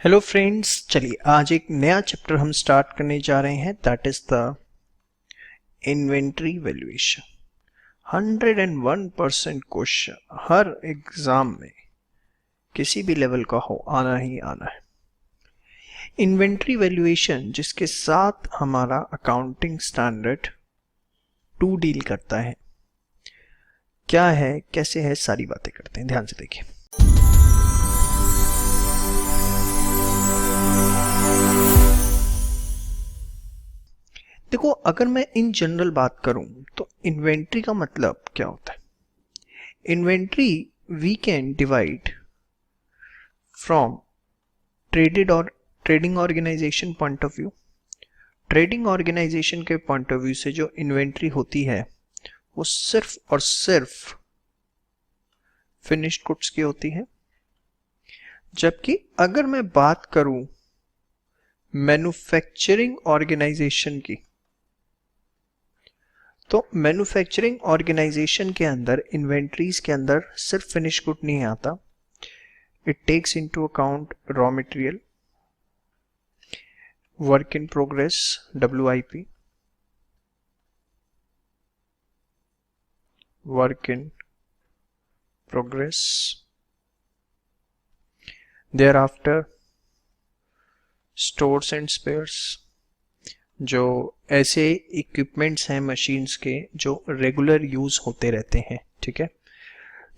Hello friends, चलिए आज एक नया चैप्टर हम स्टार्ट करने जा रहे हैं। That is the inventory valuation. 101% question her exam में किसी भी लेवल का हो आना ही आना है। इन्वेंट्री वैल्यूएशन जिसके साथ हमारा अकाउंटिंग स्टैंडर्ड 2 डील करता है, क्या है कैसे है सारी बातें करते हैं। ध्यान से देखिए। देखो, अगर मैं इन जनरल बात करूं तो इन्वेंट्री का मतलब क्या होता है। Inventory we can divide from trading organisation point of view. Trading organisation के पॉइंट ऑफ व्यू से जो इन्वेंट्री होती है वो सिर्फ और सिर्फ फिनिश्ड गुड्स की होती है। जबकि अगर मैं बात करूं मैन्युफैक्चरिंग ऑर्गेनाइजेशन की, तो मैन्युफैक्चरिंग ऑर्गेनाइजेशन के अंदर इन्वेंट्रीज के अंदर सिर्फ फिनिश गुड नहीं आता। It takes into account raw material, work in progress WIP, work in progress, there after stores and spares, जो ऐसे इक्विपमेंट्स हैं मशीन्स के जो रेगुलर यूज होते रहते हैं। ठीक है,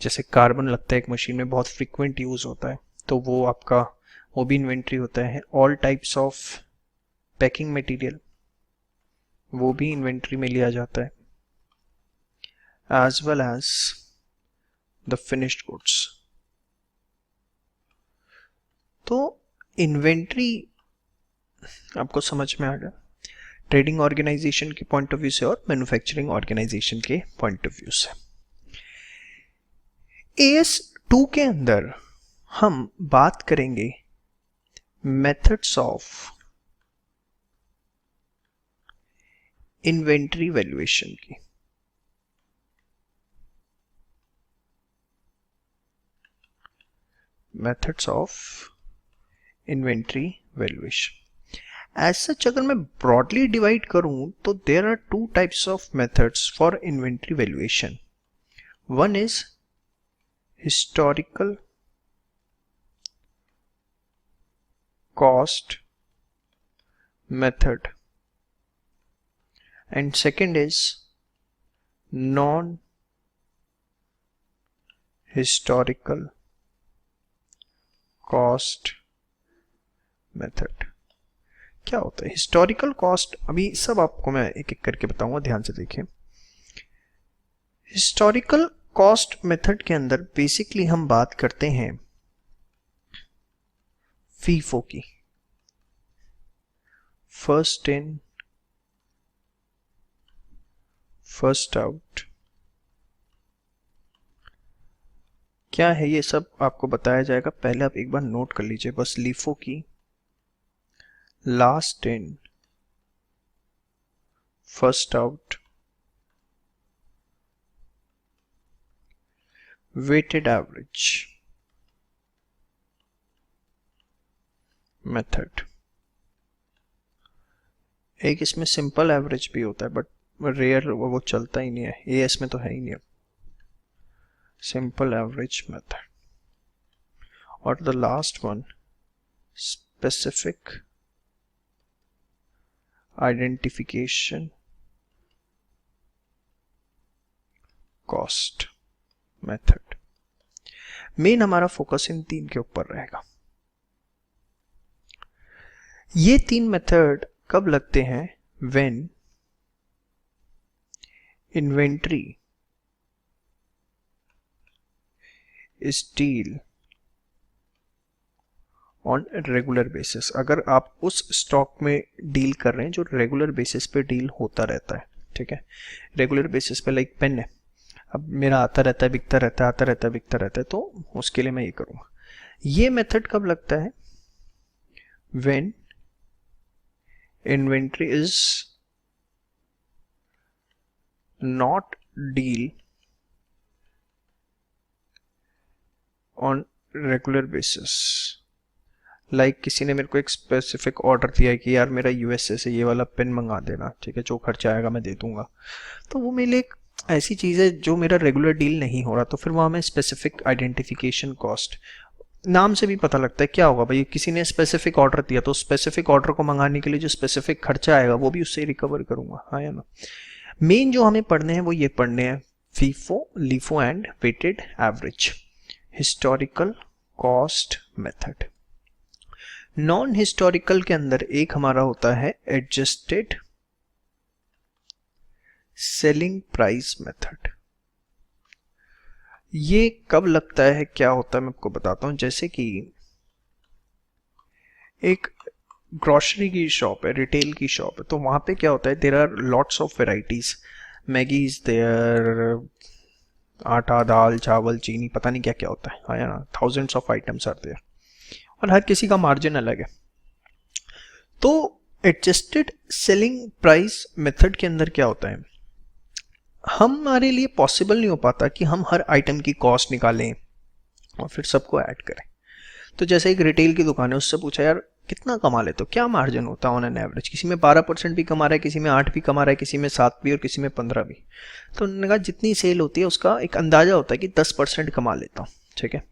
जैसे कार्बन लगता है एक मशीन में, बहुत फ्रीक्वेंट यूज होता है, तो वो आपका वो भी इन्वेंट्री होता है। All types of packing material वो भी इन्वेंट्री में लिया जाता है, as well as the finished goods. तो इन्वेंट्री आपको समझ में आ गया ट्रेडिंग ऑर्गेनाइजेशन के पॉइंट ऑफ व्यू से और मैन्युफैक्चरिंग ऑर्गेनाइजेशन के पॉइंट ऑफ व्यू से। AS2 के अंदर हम बात करेंगे मेथड्स ऑफ इन्वेंट्री वैल्यूएशन की। Methods of inventory valuation as such अगर मैं ब्रॉडली डिवाइड करूं तो there are 2 types of methods for inventory valuation. One is historical cost method and second is non-historical cost method। क्या होता है historical cost? अभी सब आपको मैं एक एक करके बताऊंगा, ध्यान से देखिए। हिस्टोरिकल कॉस्ट मेथड के अंदर बेसिकली हम बात करते हैं फीफो की, फर्स्ट इन फर्स्ट आउट। क्या है ये सब आपको बताया जाएगा, पहले आप एक बार नोट कर लीजिए बस। लीफो की, last in first out, weighted average method. एक इसमें सिंपल एवरेज भी होता है बट रेयर, वो चलता ही नहीं है, AS में तो है ही नहीं। Simple average method. और the last one specific identification cost method. Main हमारा फोकस इन 3 के ऊपर रहेगा। ये 3 मेथड कब लगते हैं? When inventory is deal on regular basis. अगर आप उस स्टॉक में डील कर रहे हैं जो रेगुलर बेसिस पे डील होता रहता है। ठीक है, रेगुलर बेसिस पे लाइक पेन है, अब मेरा आता रहता है बिकता रहता है, आता रहता है बिकता रहता है, तो उसके लिए मैं ये करूंगा। ये मेथड कब लगता है? When inventory is not deal on regular basis, like किसी ने मेरे को एक स्पेसिफिक ऑर्डर दिया है कि यार मेरा यूएसए से ये वाला पेन मंगा देना, ठीक है, जो खर्चा आएगा मैं दे दूंगा, तो वो मेरे लिए एक ऐसी चीज़ है जो मेरा रेगुलर डील नहीं हो रहा, तो फिर वहाँ मैं स्पेसिफिक आइडेंटिफिकेशन कॉस्ट, नाम से भी पता लगता है क्या होगा भाई, किसी ने स्पेसिफिक ऑर्डर दिया तो स्पेसिफिक ऑर्डर को मंगाने के लिए जो स्पेसिफिक खर्चा आएगा वो भी उससे रिकवर करूंगा, हाँ या ना। मेन जो हमें पढ़ने हैं वो ये पढ़ने हैं FIFO, LIFO and weighted average, historical cost method. Non historical के अंदर एक हमारा होता है एडजस्टेड सेलिंग प्राइस मेथड। ये कब लगता है, क्या होता है, मैं आपको बताता हूं। जैसे कि एक ग्रोसरी की शॉप है, रिटेल की शॉप है, तो वहां पे क्या होता है, there are lots of varieties, Maggi is there, atta dal चावल चीनी पता नहीं क्या क्या होता है, हाँ ना, thousands of items are there, और हर किसी का मार्जिन अलग है। तो एडजस्टेड सेलिंग प्राइस मेथड के अंदर क्या होता है, हमारे लिए पॉसिबल नहीं हो पाता कि हम हर आइटम की कॉस्ट निकालें और फिर सबको ऐड करें। तो जैसे एक रिटेल की दुकान है, उससे पूछा यार कितना कमा ले, तो क्या मार्जिन होता है ऑन एन एवरेज, किसी में 12% भी कमा रहा है, किसी में 8 भी कमा रहा है, किसी में 7 भी और किसी में 15 भी। तो उन्होंने कहा जितनी सेल होती है उसका एक अंदाजा होता है कि 10% कमा लेता हूँ, ठीक है।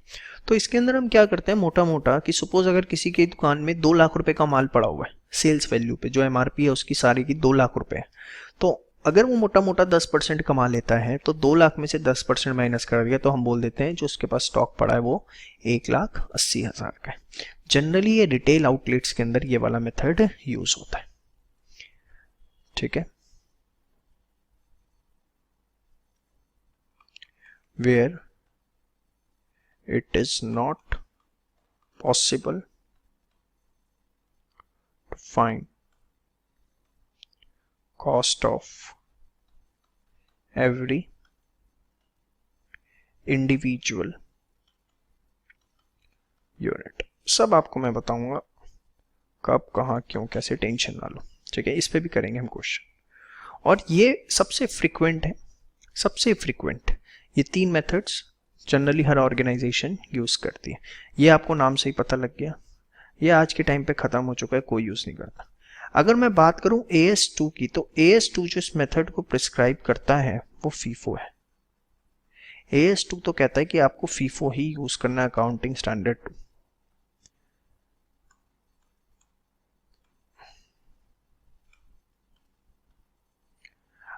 तो इसके अंदर हम क्या करते हैं मोटा मोटा कि सपोज अगर किसी की दुकान में 2 लाख रुपए का माल पड़ा हुआ है, सेल्स वैल्यू पे जो एमआरपी है उसकी सारी की 2 लाख रुपए है, तो अगर वो मोटा मोटा 10% कमा लेता है तो 2 लाख में से 10% माइनस कर दिया तो हम बोल देते हैं जो उसके पास स्टॉक पड़ा है वो 1,80,000 का है। जनरली ये रिटेल आउटलेट्स के अंदर ये वाला मेथड यूज होता है, ठीक है। Where it is not possible to find cost of every individual unit। सब आपको मैं बताऊंगा कब कहाँ क्यों कैसे, टेंशन ना लो, ठीक है। इस पे भी करेंगे हम क्वेश्चन, और ये सबसे फ्रीक्वेंट है, सबसे फ्रीक्वेंट ये 3 मेथड्स जनरली हर ऑर्गेनाइजेशन यूज करती है। ये आपको नाम से ही पता लग गया, ये आज के टाइम पे खत्म हो चुका है, कोई यूज नहीं करता। अगर मैं बात करूं AS2 की, तो AS2 जो इस मेथड को प्रिस्क्राइब करता है वो फीफो है। AS2 तो कहता है कि आपको फीफो ही यूज करना है, अकाउंटिंग स्टैंडर्ड 2।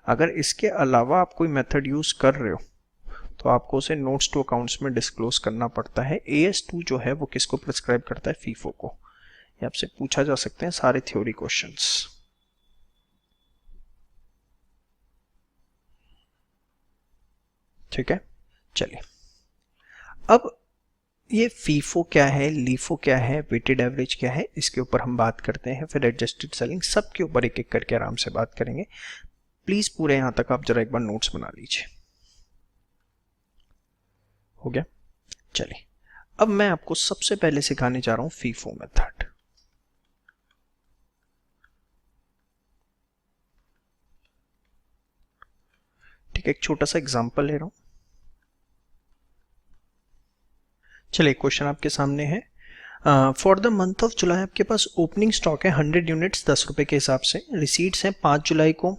अगर इसके अलावा आप कोई मेथड यूज कर रहे हो तो आपको उसे नोट्स टू अकाउंट्स में डिस्क्लोज करना पड़ता है। AS2 जो है वो किसको प्रिस्क्राइब करता है, फीफो को। ये आपसे पूछा जा सकते हैं सारे थ्योरी क्वेश्चंस, ठीक है। चलिए अब ये फीफो क्या है, लीफो क्या है, वेटेड एवरेज क्या है, इसके ऊपर हम बात करते हैं, फिर एडजस्टेड सेलिंग, सब के ऊपर एक एक करके आराम से बात करेंगे। प्लीज पूरे यहां तक आप जरा एक बार नोट्स बना लीजिए, हो गया। चलिए अब मैं आपको सबसे पहले सिखाने जा रहा हूं फीफो मेथड। ठीक है, एक छोटा सा एग्जांपल ले रहा हूं। चलिए क्वेश्चन आपके सामने है, for the month of July आपके पास ओपनिंग स्टॉक है 100 यूनिट्स 10 रुपए के हिसाब से, रिसीट्स हैं 5 जुलाई को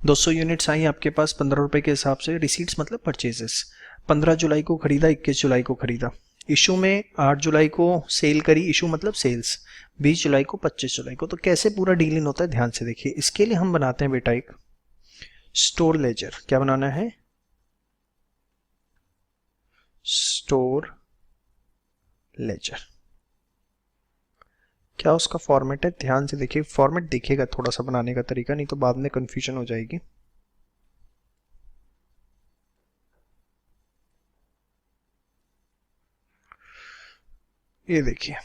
200 यूनिट्स आई आपके पास 15 रुपए के हिसाब से, रिसीट्स मतलब परचेजेस, 15 जुलाई को खरीदा 21 जुलाई को खरीदा, इशू में 8 जुलाई को सेल करी, इशू मतलब सेल्स 20 जुलाई को 25 जुलाई को। तो कैसे पूरा डील इन होता है ध्यान से देखिए। इसके लिए हम बनाते हैं बेटा एक स्टोर लेजर। क्या बनाना है, स्टोर लेजर। क्या उसका फॉर्मेट है, ध्यान से देखिए, फॉर्मेट देखिएगा थोड़ा सा बनाने का तरीका, नहीं तो बाद में कंफ्यूजन हो जाएगी। ये देखिए,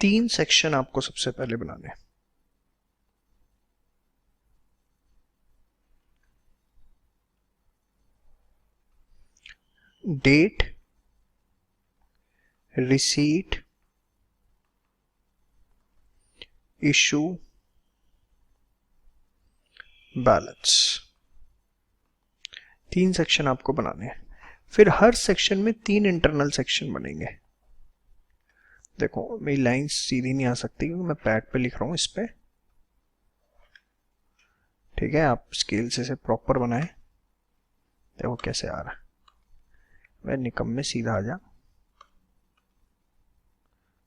तीन सेक्शन आपको सबसे पहले बनाने हैं। डेट, रिसीट, इशू, बैलेंस, तीन सेक्शन आपको बनाने हैं। फिर हर सेक्शन में 3 इंटरनल सेक्शन बनेंगे। देखो मेरी लाइन सीधी नहीं आ सकती क्योंकि मैं पैड पे लिख रहा हूँ इस पे, ठीक है। आप स्केल से इसे प्रॉपर बनाएं। देखो कैसे आ रहा है, मैं निकम में सीधा आ जा,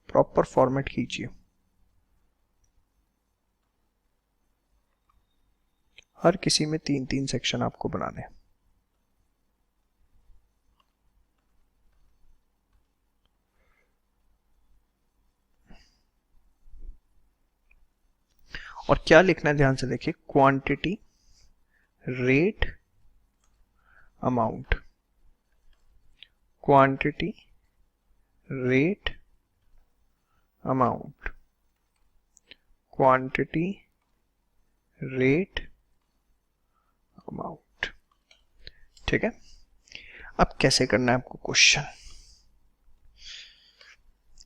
प्रॉपर फॉर्मेट कीजिए। हर किसी में 3-3 सेक्शन आपको बनाने हैं। और क्या लिखना है ध्यान से देखिए, quantity, rate, amount, quantity, rate, amount, quantity, rate, amount, ठीक है। अब कैसे करना है आपको क्वेश्चन,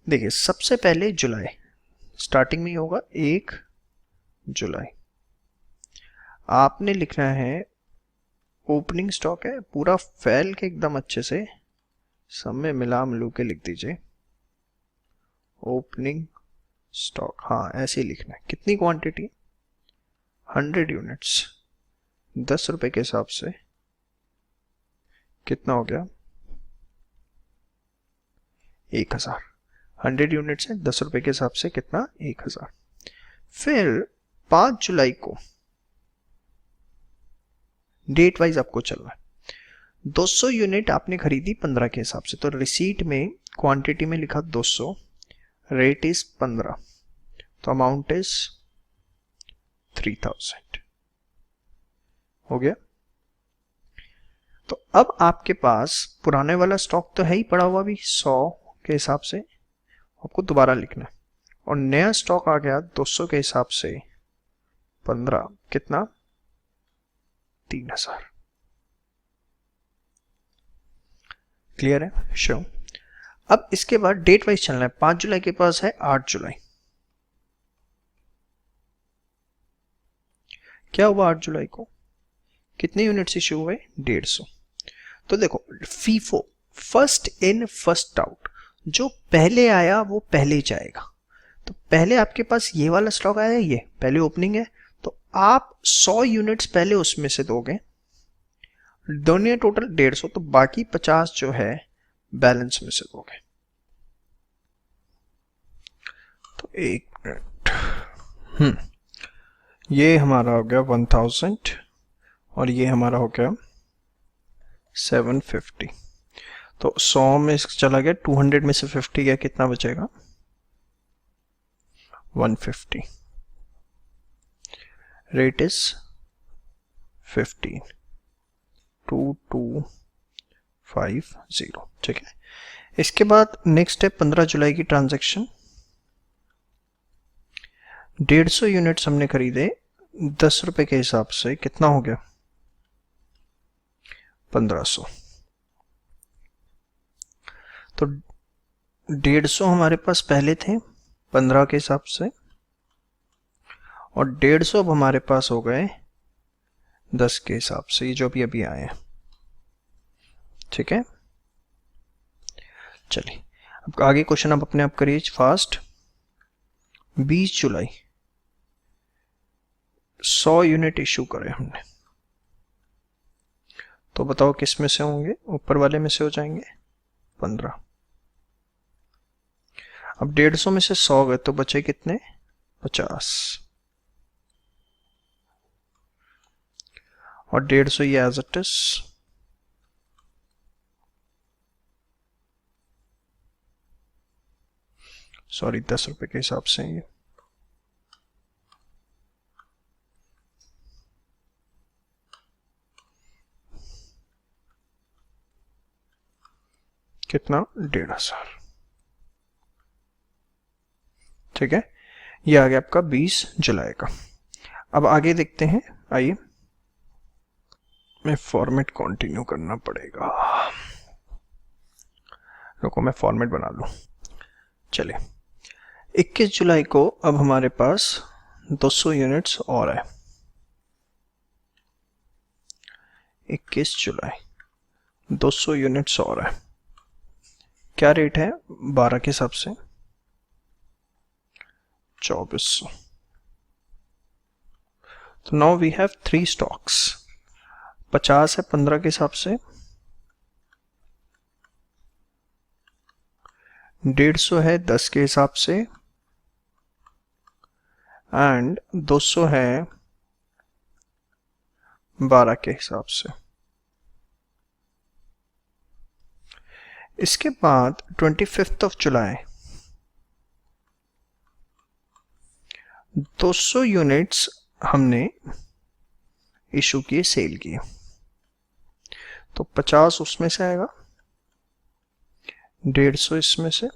देखिए सबसे पहले जुलाई, स्टार्टिंग में ही होगा 1 जुलाई। आपने लिखना है, ओपनिंग स्टॉक है, पूरा फैल के एकदम अच्छे से सब में मिला मिलू के लिख दीजिए ओपनिंग स्टॉक। हाँ ऐसे ही लिखना है। कितनी क्वांटिटी, 100 यूनिट्स, 10 रुपए के हिसाब से कितना हो गया, 1000। 100 यूनिट्स है, 10 रुपए के हिसाब से कितना, 1000। फिर 5 जुलाई को डेट वाइज आपको चलना है। 200 यूनिट आपने खरीदी 15 के हिसाब से, तो रिसीट में क्वांटिटी में लिखा 200, रेट इज 15, तो अमाउंट इज 3000 हो गया। तो अब आपके पास पुराने वाला स्टॉक तो है ही पड़ा हुआ, भी 100 के हिसाब से आपको दोबारा लिखना है, और नया स्टॉक आ गया 200 के हिसाब से 15, कितना, 3000। क्लियर है, शो। अब इसके बाद डेट वाइज चलना है। 5 जुलाई के पास है 8 जुलाई, क्या हुआ 8 जुलाई को, कितने यूनिट्स इश्यू हुए, 150। तो देखो FIFO, first in first out, जो पहले आया वो पहले जाएगा। तो पहले आपके पास ये वाला स्टॉक आया है, ये पहले ओपनिंग है, तो आप 100 यूनिट्स पहले उसमें से दोगे, दोनों टोटल 150, तो बाकी 50 जो है बैलेंस में से दोगे। तो एक मिनट, ये हमारा हो गया 1000 और ये हमारा हो गया 750। तो 100 में चला गया, 200 में से 50 गया, कितना बचेगा, 150। रेट इज 15, 2250, ठीक है। इसके बाद नेक्स्ट है 15 जुलाई की ट्रांजैक्शन। 150 यूनिट्स हमने खरीदे 10 रुपए के हिसाब से, कितना हो गया, 1500। तो 150 हमारे पास पहले थे 15 के हिसाब से, और 150 अब हमारे पास हो गए 10 के हिसाब से, ये जो भी अभी आए हैं, ठीक है। चलिए अब आगे क्वेश्चन आप अपने आप करिए फास्ट। 20 जुलाई 100 यूनिट इशू करे हमने, तो बताओ किस में से होंगे, ऊपर वाले में से हो जाएंगे 15। अब 150 में से 100 गए तो बचे कितने, 50, और 150 ये एज इट इज, सॉरी 10 रुपए के हिसाब से ये, कितना, 1500, ठीक है। ये आ गया आपका 20 जुलाई का। अब आगे देखते हैं, आइए मैं फॉर्मेट कंटिन्यू करना पड़ेगा, रुको मैं फॉर्मेट बना लूं। चलिए 21 जुलाई को अब हमारे पास 200 यूनिट्स और है। 21 जुलाई 200 यूनिट्स और है। क्या रेट है 12 के हिसाब से? 2400। तो नाउ वी हैव 3 स्टॉक्स। 50 है 15 के हिसाब से, 150 है 10 के हिसाब से, एंड 200 है 12 के हिसाब से। इसके बाद 25 ऑफ जुलाई 200 यूनिट्स हमने इशू किए, सेल किए, तो 50 उसमें से आएगा, 150 इसमें से,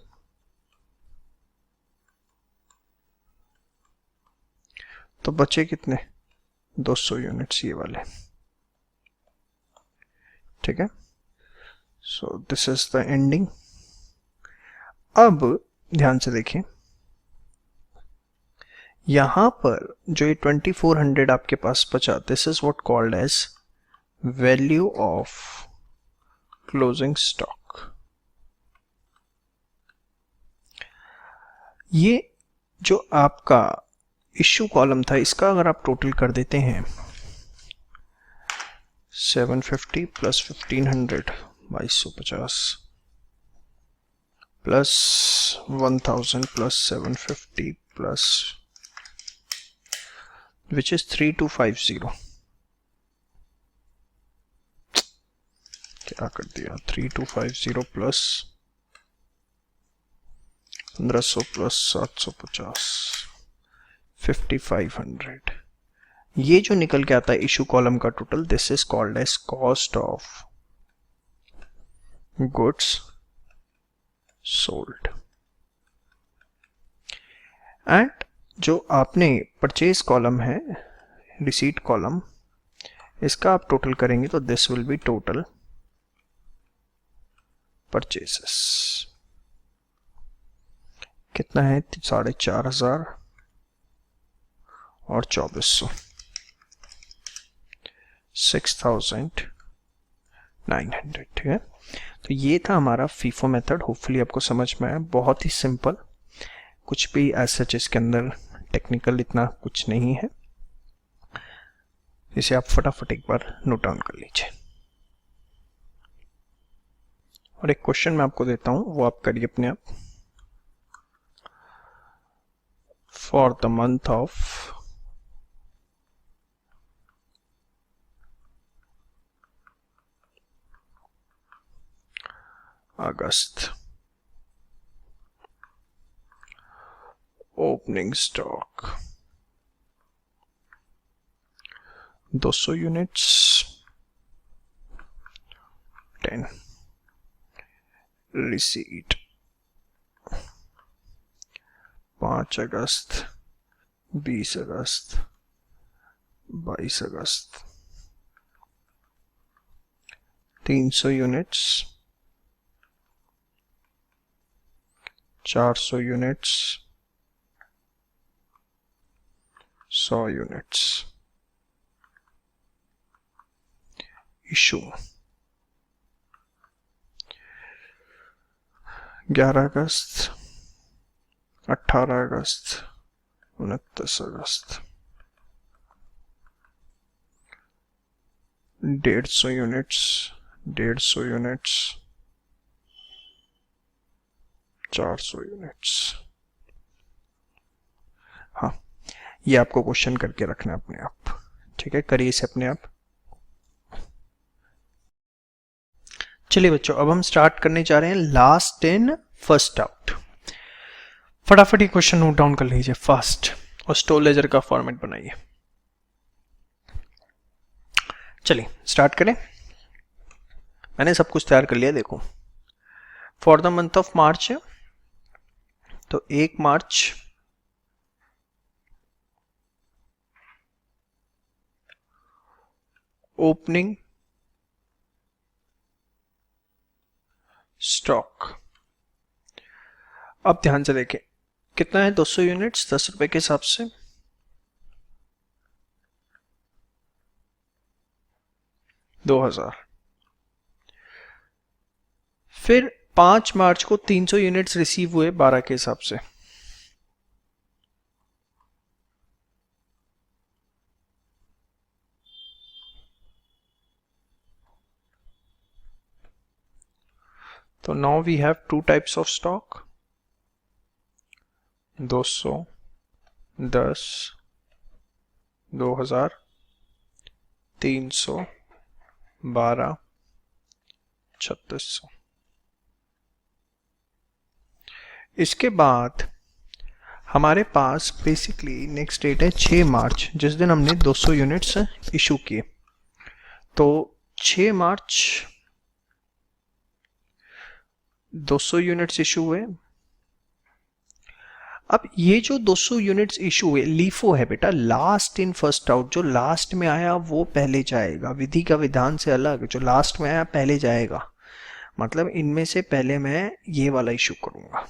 तो बचे कितने? 200 यूनिट्स ये वाले। ठीक है, so this is the ending. अब ध्यान से देखिए, यहां पर जो ये 2400 आपके पास बचा, this is what called as value of closing stock. ये जो आपका इश्यू कॉलम था, इसका अगर आप टोटल कर देते हैं 750 plus 1500 2250 plus 1000 plus 750 plus which is 3250। क्या कर दिया? 3250 प्लस 1500 प्लस 750 5500। ये जो निकल के आता है इशू कॉलम का total, this is called as cost of goods sold. And जो आपने परचेज कॉलम है, रिसीट कॉलम, इसका आप टोटल करेंगे तो this will be total purchases. कितना है? 4500 और 2400, 6900। ठीक है, तो ये था हमारा फीफो मेथड। होपफुली आपको समझ में आया। बहुत ही सिंपल, कुछ भी एज सच इसके अंदर टेक्निकल इतना कुछ नहीं है। इसे आप फटाफट एक बार नोट डाउन कर लीजिए। और एक क्वेश्चन मैं आपको देता हूं, वो आप करिए अपने आप। For the month of August, opening stock 200 units 10, receipt 5 अगस्त 20 अगस्त 22 अगस्त 300 यूनिट्स 400 यूनिट्स 100 यूनिट्स इशू 11 अगस्त 18 अगस्त 29 अगस्त 150 यूनिट्स 150 यूनिट्स 400 यूनिट्स। हाँ, ये आपको क्वेश्चन करके रखना है अपने आप। ठीक है, करिए इसे अपने आप। चलिए बच्चों, अब हम स्टार्ट करने जा रहे हैं लास्ट इन फर्स्ट आउट। फटाफट ये क्वेश्चन नोट डाउन कर लीजिए फास्ट, और स्टोर लेजर का फॉर्मेट बनाइए। चलिए स्टार्ट करें। मैंने सब कुछ तैयार कर लिया, देखो। For the month of March है, तो 1 मार्च ओपनिंग स्टॉक। अब ध्यान से देखें, कितना है? 200 यूनिट्स 10 रुपए के हिसाब से, 2000। फिर 5 मार्च को 300 यूनिट्स रिसीव हुए 12 के हिसाब से। तो now we have two types of stock, 200, 10, 2000, 300, 12, 3600। इसके बाद हमारे पास बेसिकली नेक्स्ट डेट है 6 मार्च, जिस दिन हमने 200 यूनिट्स इशू किए। तो 6 मार्च 200 यूनिट्स इशू हुए। अब ये जो 200 यूनिट्स इशू हुए, लीफो है बेटा, लास्ट इन फर्स्ट आउट। जो लास्ट में आया वो पहले जाएगा, विधि का विधान से अलग। जो लास्ट में आया पहले जाएगा, मतलब इनमें से पहले मैं ये वाला इशू करूंगा।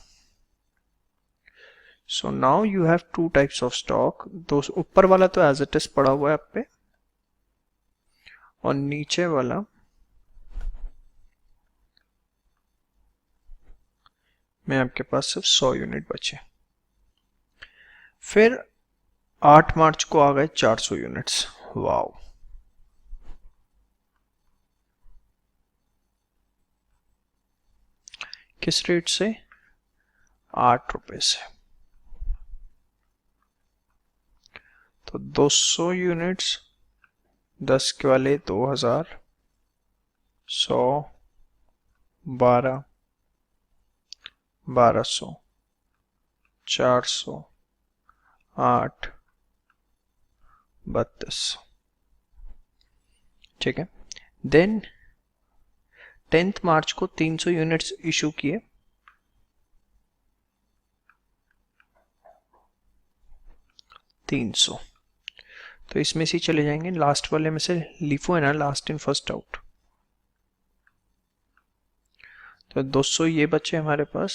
So now you have two types of stock. दो ऊपर वाला तो एज इट इज पड़ा हुआ है आप पे, और नीचे वाला में आपके पास सिर्फ 100 यूनिट बचे। फिर 8 मार्च को आ गए 400 यूनिट्स। वाओ, किस रेट से? 8 रुपए से। तो 200 यूनिट्स 10 के वाले 2000, 100, 12, 1200, 400, 8, 3200। ठीक है। देन 10 मार्च को 300 यूनिट्स इशू किए। तो इसमें से चले जाएंगे, लास्ट वाले में से लीफो है ना, लास्ट इन फर्स्ट आउट। तो 200 ये बचे हमारे पास,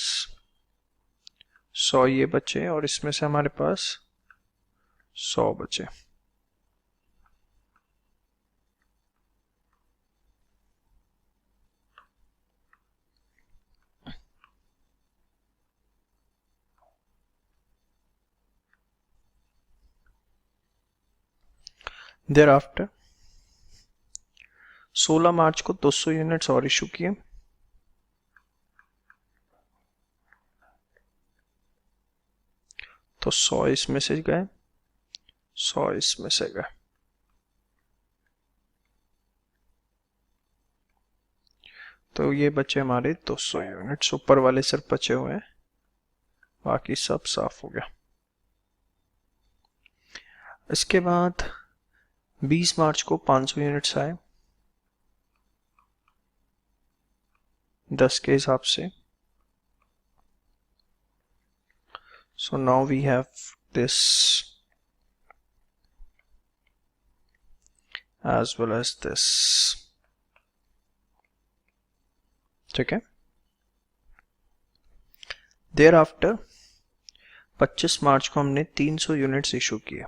100 ये बचे, और इसमें से हमारे पास 100 बचे। देयर आफ्टर 16 मार्च को 200 यूनिट्स और इशू किए। तो 100 इसमें से गए, 100 इसमें से गए। तो ये बचे हमारे 200 यूनिट्स। ऊपर वाले सिर्फ बचे हुए हैं, बाकी सब साफ हो गया। इसके बाद 20 मार्च को 500 यूनिट्स आए 10 के हिसाब से। So now we have this as well as this। ठीक है। Thereafter 25 मार्च को हमने 300 यूनिट्स इशू किए।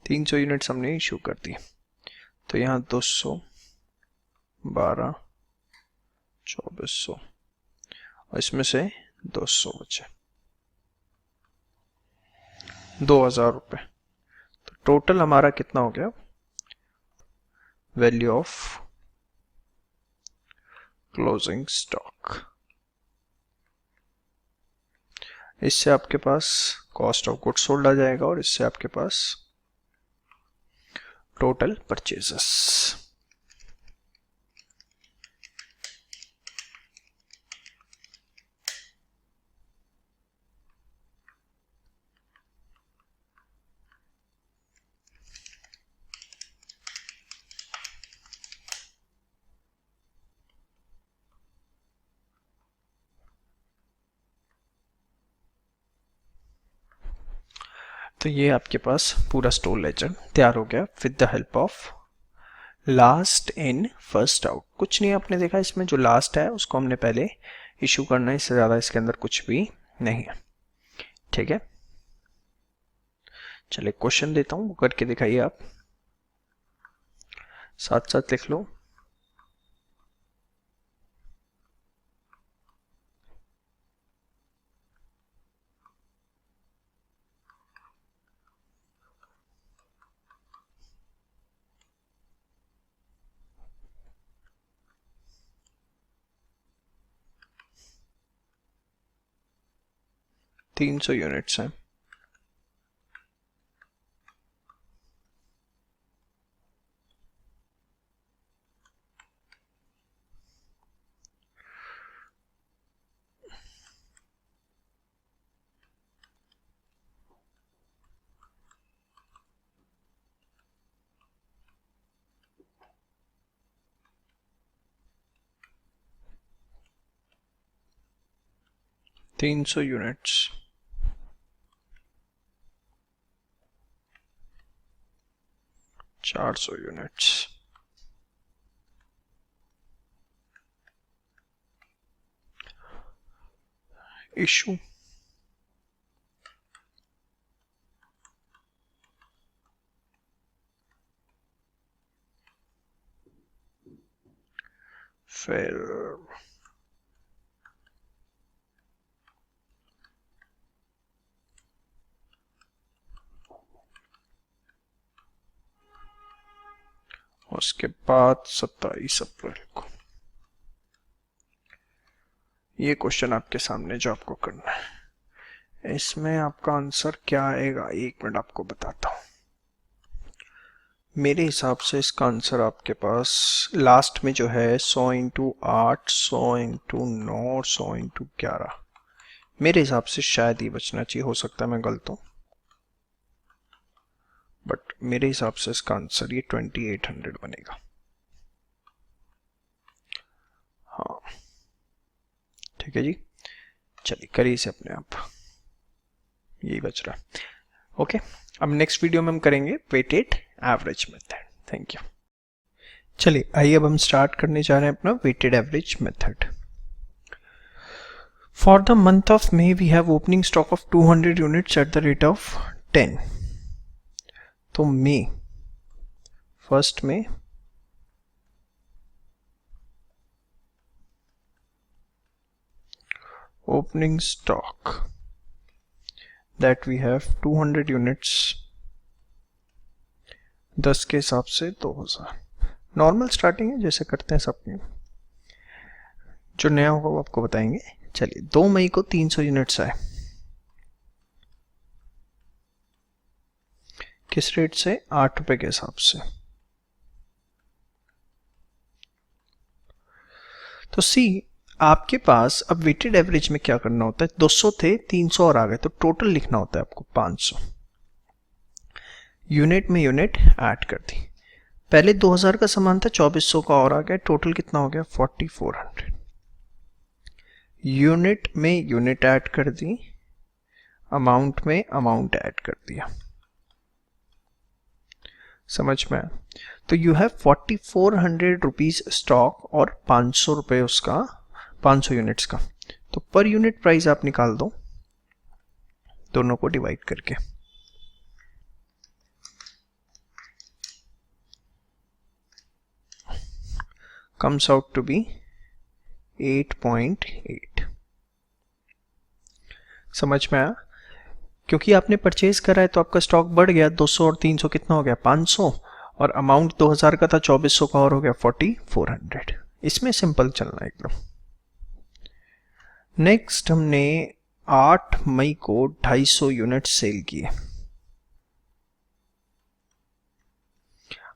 यूनिट्स हमने इशू कर दी। तो यहाँ 200, 12, 2400, और इसमें से 200 बचे, 2000 रुपये। तो टोटल हमारा कितना हो गया? Value of closing stock. इससे आपके पास कॉस्ट ऑफ गुड्स सोल्ड आ जाएगा, और इससे आपके पास टोटल परचेजेस। तो ये आपके पास पूरा स्टोर लेजर तैयार हो गया with the help of last in first out. कुछ नहीं आपने देखा, इसमें जो लास्ट है उसको हमने पहले इशू करना है, इससे ज़्यादा इसके अंदर कुछ भी नहीं है। ठीक है, चलिए क्वेश्चन देता हूँ, करके दिखाइए आप, साथ साथ लिख लो। तीन 300 यूनिट्स हैं। तीन 300 यूनिट्स, चार 400 यूनिट्स, इशू फिर उसके बाद 27 अप्रैल को। ये क्वेश्चन आपके सामने जो आपको करना है, इसमें आपका आंसर क्या आएगा, एक मिनट आपको बताता हूँ। मेरे हिसाब से इसका आंसर आपके पास लास्ट में जो है 100 इंटू 8, 100 इंटू 9, 100 इंटू 11, मेरे हिसाब से शायद ये बचना चाहिए, हो सकता है मैं गलत हूँ, बट मेरे हिसाब से इसका आंसर ये 2800 बनेगा। हाँ ठीक है जी, चलिए करिए इसे अपने आप, यही बच रहा है। ओके, अब नेक्स्ट वीडियो में हम करेंगे weighted average method. Thank you. चलिए आइए अब हम स्टार्ट करने जा रहे हैं अपना weighted average method. For the month of May we have opening stock of 200 units at the rate of 10। तो मे, फर्स्ट में opening stock that we have 200 units, 10 के हिसाब से 2000। नॉर्मल स्टार्टिंग है जैसे करते हैं सबके, जो नया होगा वो आपको बताएंगे। चलिए 2 मई को 300 यूनिट्स आए, किस रेट से, 8 रुपए के हिसाब से। तो सी आपके पास अब वेटेड एवरेज में क्या करना होता है, 200 थे 300 और आ गए, तो टोटल लिखना होता है आपको 500। यूनिट में यूनिट ऐड कर दी, पहले 2000 का सामान था, 2400 का और आ गया, टोटल कितना हो गया 4400। यूनिट में यूनिट ऐड कर दी, अमाउंट में अमाउंट ऐड कर दिया, समझ में आया। तो यू हैव 4400 रुपीज स्टॉक और 500 रुपए उसका, 500 यूनिट्स का। तो पर यूनिट प्राइस आप निकाल दो, दोनों को डिवाइड करके। Comes out to be 8.8। समझ में आया, क्योंकि आपने परचेज करा है तो आपका स्टॉक बढ़ गया, 200 और 300 कितना हो गया 500, और अमाउंट 2000 का था, 2400 का और हो गया 4400। इसमें सिंपल चलना एकदम। नेक्स्ट हमने 8 मई को 250 यूनिट सेल किए।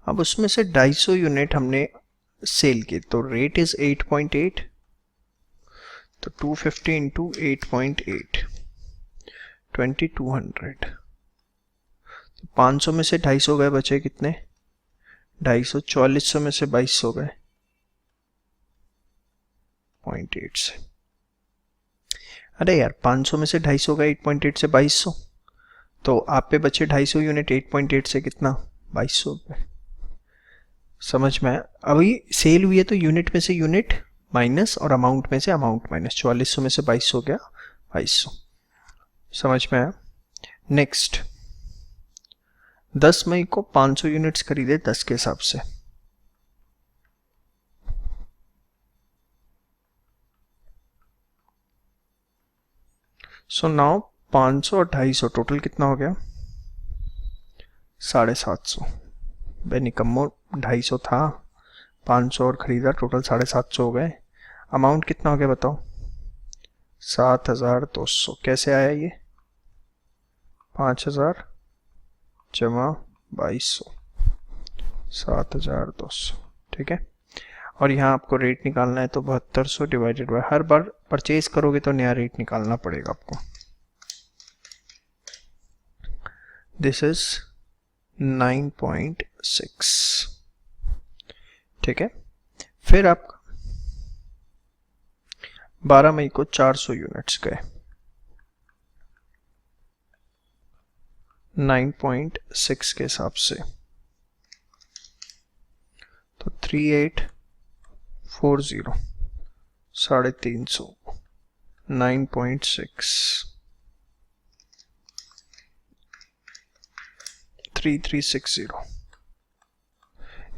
अब उसमें से 250 यूनिट हमने सेल किए, तो रेट इज 8.8, तो 250 इंटू 8.8 2200। 500 में से 250 गए, बचे कितने 250, 4400 में से 2200 गए 0.8 से। अरे यार 500 में से 250 गए 8.8 से 2200, तो आप पे बचे 250 यूनिट, 8.8 से कितना 2200 रुपये। समझ में आया, अभी सेल हुई है तो यूनिट में से यूनिट माइनस और अमाउंट में से अमाउंट माइनस, 4400 में से 2200 गया 2200। समझ में आया। नेक्स्ट 10 मई को 500 यूनिट्स खरीदे 10 के हिसाब से। सो नाउ 500 और 250 टोटल कितना हो गया? 750। बेनिकम्मो 250 था, 500 और खरीदा, टोटल 750 हो गए। अमाउंट कितना हो गया बताओ? 7200। कैसे आया ये? 5000 जमा 2200, 7200। ठीक है। और यहाँ आपको रेट निकालना है तो 7200 divided by, her bar purchase करोगे तो नया रेट निकालना पड़ेगा आपको। This is 9.6। ठीक है। फिर आप 12 मई को 400 यूनिट्स गए, 9.6 के हिसाब से, तो 3840, 350, 9.6, 3360।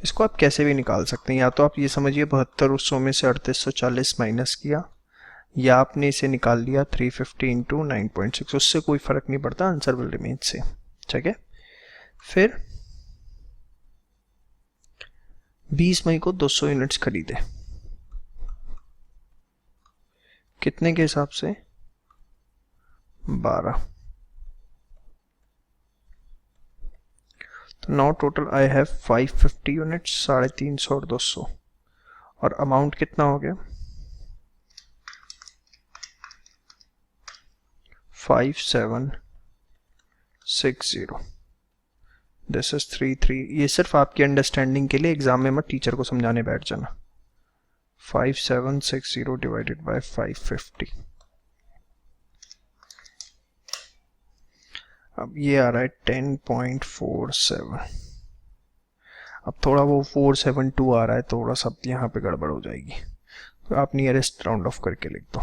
इसको आप कैसे भी निकाल सकते हैं, या तो आप ये समझिए 7200 में से 3840 माइनस किया, या आपने इसे निकाल लिया 350 इंटू 9.6, उससे कोई फर्क नहीं पड़ता, आंसर विल रिमेन सेम। ठीक है। फिर 20 मई को 200 यूनिट्स खरीदे, कितने के हिसाब से? 12। तो now total I have 550 units, 350 और 200, और अमाउंट कितना हो गया? 5760। This is 33। ये सिर्फ आपकी अंडरस्टैंडिंग के लिए, एग्जाम में मत टीचर को समझाने बैठ जाना। 5760 डिवाइडेड बाय 550। अब ये आ रहा है 10.47। अब थोड़ा वो 472 आ रहा है, थोड़ा सा यहाँ पे गड़बड़ हो जाएगी, तो आप नियरेस्ट राउंड ऑफ करके लिख दो।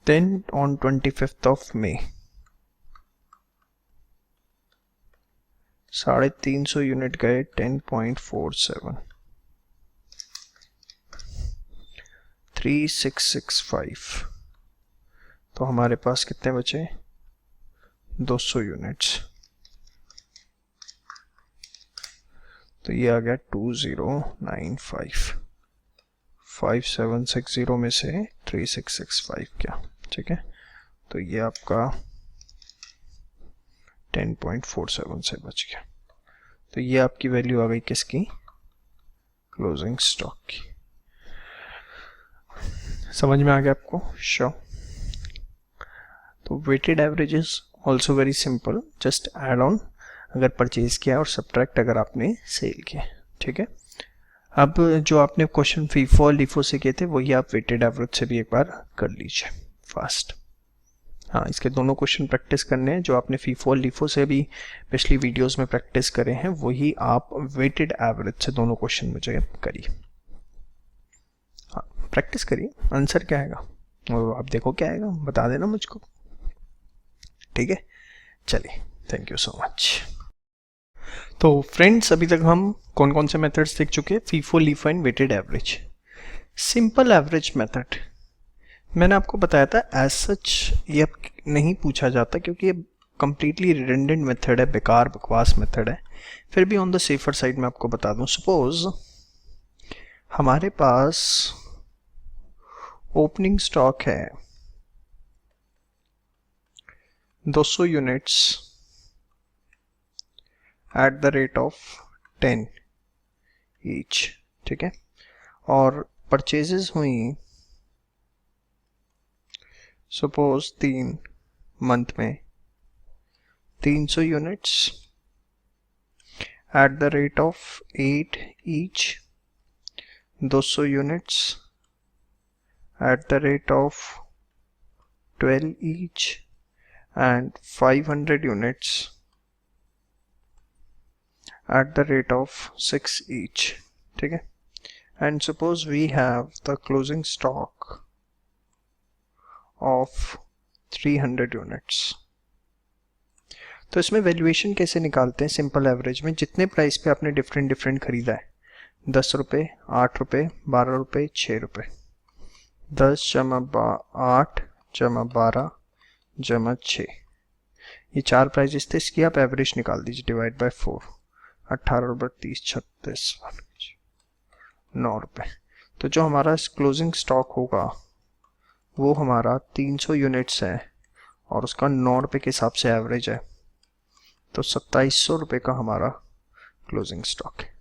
10 on 25th of May, 350 unit गए, 10.47, 3665। तो हमारे पास कितने बचे? 200 यूनिट्स। तो ये आ गया 2095। 5760 में से 3665 क्या? ठीक है। तो ये आपका 10.47 से बच गया। तो ये आपकी वैल्यू आ गई किसकी? क्लोजिंग स्टॉक की। समझ में आ गया आपको? श्योर। तो weighted average is also very simple, just add on अगर परचेज किया और सब्ट्रैक्ट अगर आपने सेल किया। ठीक है। अब जो आपने क्वेश्चन फीफो और लिफो से किए थे वही आप वेटेड एवरेज से भी एक बार कर लीजिए फास्ट। हाँ, इसके दोनों क्वेश्चन प्रैक्टिस करने हैं, जो आपने फीफो और लिफो से भी पिछली वीडियोस में प्रैक्टिस करे हैं वही आप वेटेड एवरेज से दोनों क्वेश्चन मुझे करिए। हाँ, प्रैक्टिस करिए, आंसर क्या आएगा और आप देखो क्या आएगा, बता देना मुझको। ठीक है, चलिए, थैंक यू सो मच। तो फ्रेंड्स, अभी तक हम कौन कौन से मेथड्स देख चुके हैं? FIFO, LIFO and weighted average. Simple average method मैंने आपको बताया था, एज सच ये नहीं पूछा जाता क्योंकि ये कंप्लीटली रिडंडेंट मेथड है, बेकार बकवास मेथड है। फिर भी ऑन द सेफर साइड में आपको बता दूं, सपोज हमारे पास ओपनिंग स्टॉक है 200 units at the rate of 10 each. ठीक है। और परचेजेस हुई सपोज 3 मंथ में 300 units at the rate of 8 each, 200 units at the rate of 12 each and 500 units at the rate of 6 each. ठीक है। And suppose we have the closing stock of 300 units. तो इसमें valuation कैसे निकालते हैं? Simple average में जितने price पे आपने डिफरेंट डिफरेंट खरीदा है, 10 रुपये, 8 रुपये, 12 रुपये, 6 रुपये, 10 जमा 8 जमा 12 जमा 6, ये 4 प्राइजेस थे। इसकी आप एवरेज निकाल दीजिए, डिवाइड बाय 4, 18 रुपये 30 36 9 रुपये। तो जो हमारा क्लोजिंग स्टॉक होगा वो हमारा 300 यूनिट्स है और उसका 9 रुपये के हिसाब से एवरेज है, तो 2700 रुपये का हमारा क्लोजिंग स्टॉक है।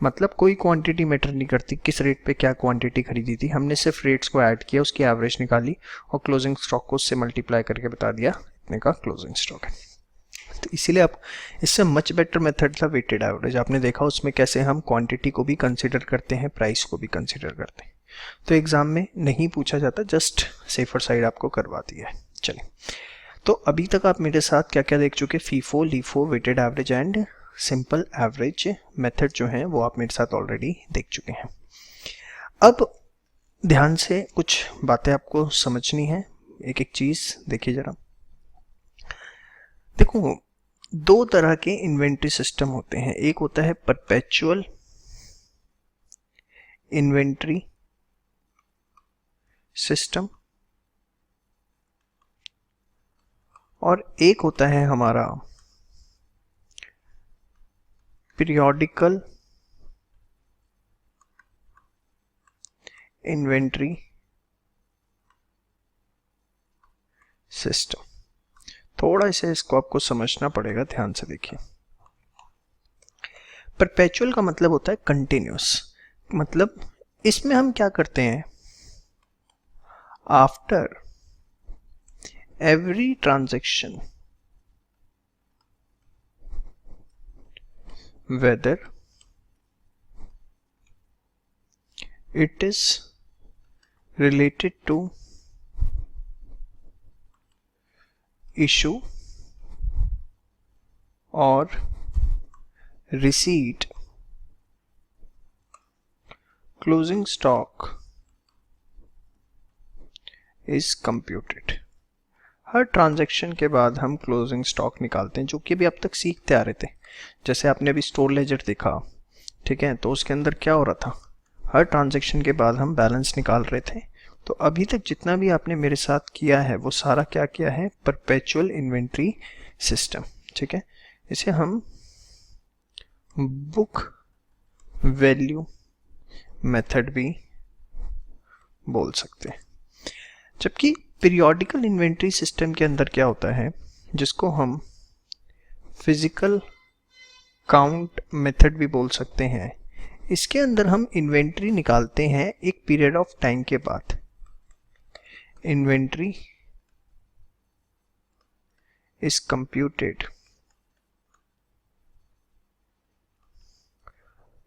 मतलब कोई क्वांटिटी मैटर नहीं करती किस रेट पे क्या क्वांटिटी खरीदी थी, हमने सिर्फ रेट्स को ऐड किया, उसकी एवरेज निकाली और क्लोजिंग स्टॉक को उससे मल्टीप्लाई करके बता दिया इतने का क्लोजिंग स्टॉक है। तो इसीलिए आप इससे मच बेटर मेथड था वेटेड एवरेज। आपने देखा उसमें कैसे हम क्वांटिटी को भी कंसिडर करते हैं, प्राइस को भी कंसिडर करते हैं। तो एग्जाम में नहीं पूछा जाता, जस्ट सेफर साइड आपको करवा दिया है। चलिए, तो अभी तक आप मेरे साथ क्या क्या देख चुके? FIFO, LIFO, weighted average and simple average method जो है वो आप मेरे साथ ऑलरेडी देख चुके हैं। अब ध्यान से कुछ बातें आपको समझनी है, एक एक चीज देखिए जरा। देखो, दो तरह के इन्वेंट्री सिस्टम होते हैं। एक होता है परपेचुअल इन्वेंट्री सिस्टम और एक होता है हमारा पीरियोडिकल इन्वेंट्री सिस्टम। थोड़ा सा इसको आपको समझना पड़ेगा, ध्यान से देखिए। परपेचुअल का मतलब होता है कंटिन्यूस, मतलब इसमें हम क्या करते हैं, after every transaction whether it is related to issue or receipt, closing stock is computed। Her transaction के बाद हम क्लोजिंग स्टॉक निकालते हैं, जो कि अभी अब तक सीखते आ रहे थे। जैसे आपने अभी स्टोर लेजर देखा, ठीक है, तो उसके अंदर क्या हो रहा था, हर ट्रांजैक्शन के बाद हम बैलेंस निकाल रहे थे। तो अभी तक जितना भी आपने मेरे साथ किया है वो सारा क्या किया है, परपेचुअल इन्वेंट्री सिस्टम। ठीक है, इसे हम बुक वैल्यू मेथड भी बोल सकते हैं। जबकि पीरियोडिकल इन्वेंट्री सिस्टम के अंदर क्या होता है, जिसको हम फिजिकल काउंट मेथड भी बोल सकते हैं, इसके अंदर हम इन्वेंट्री निकालते हैं एक पीरियड ऑफ टाइम के बाद। Inventory is computed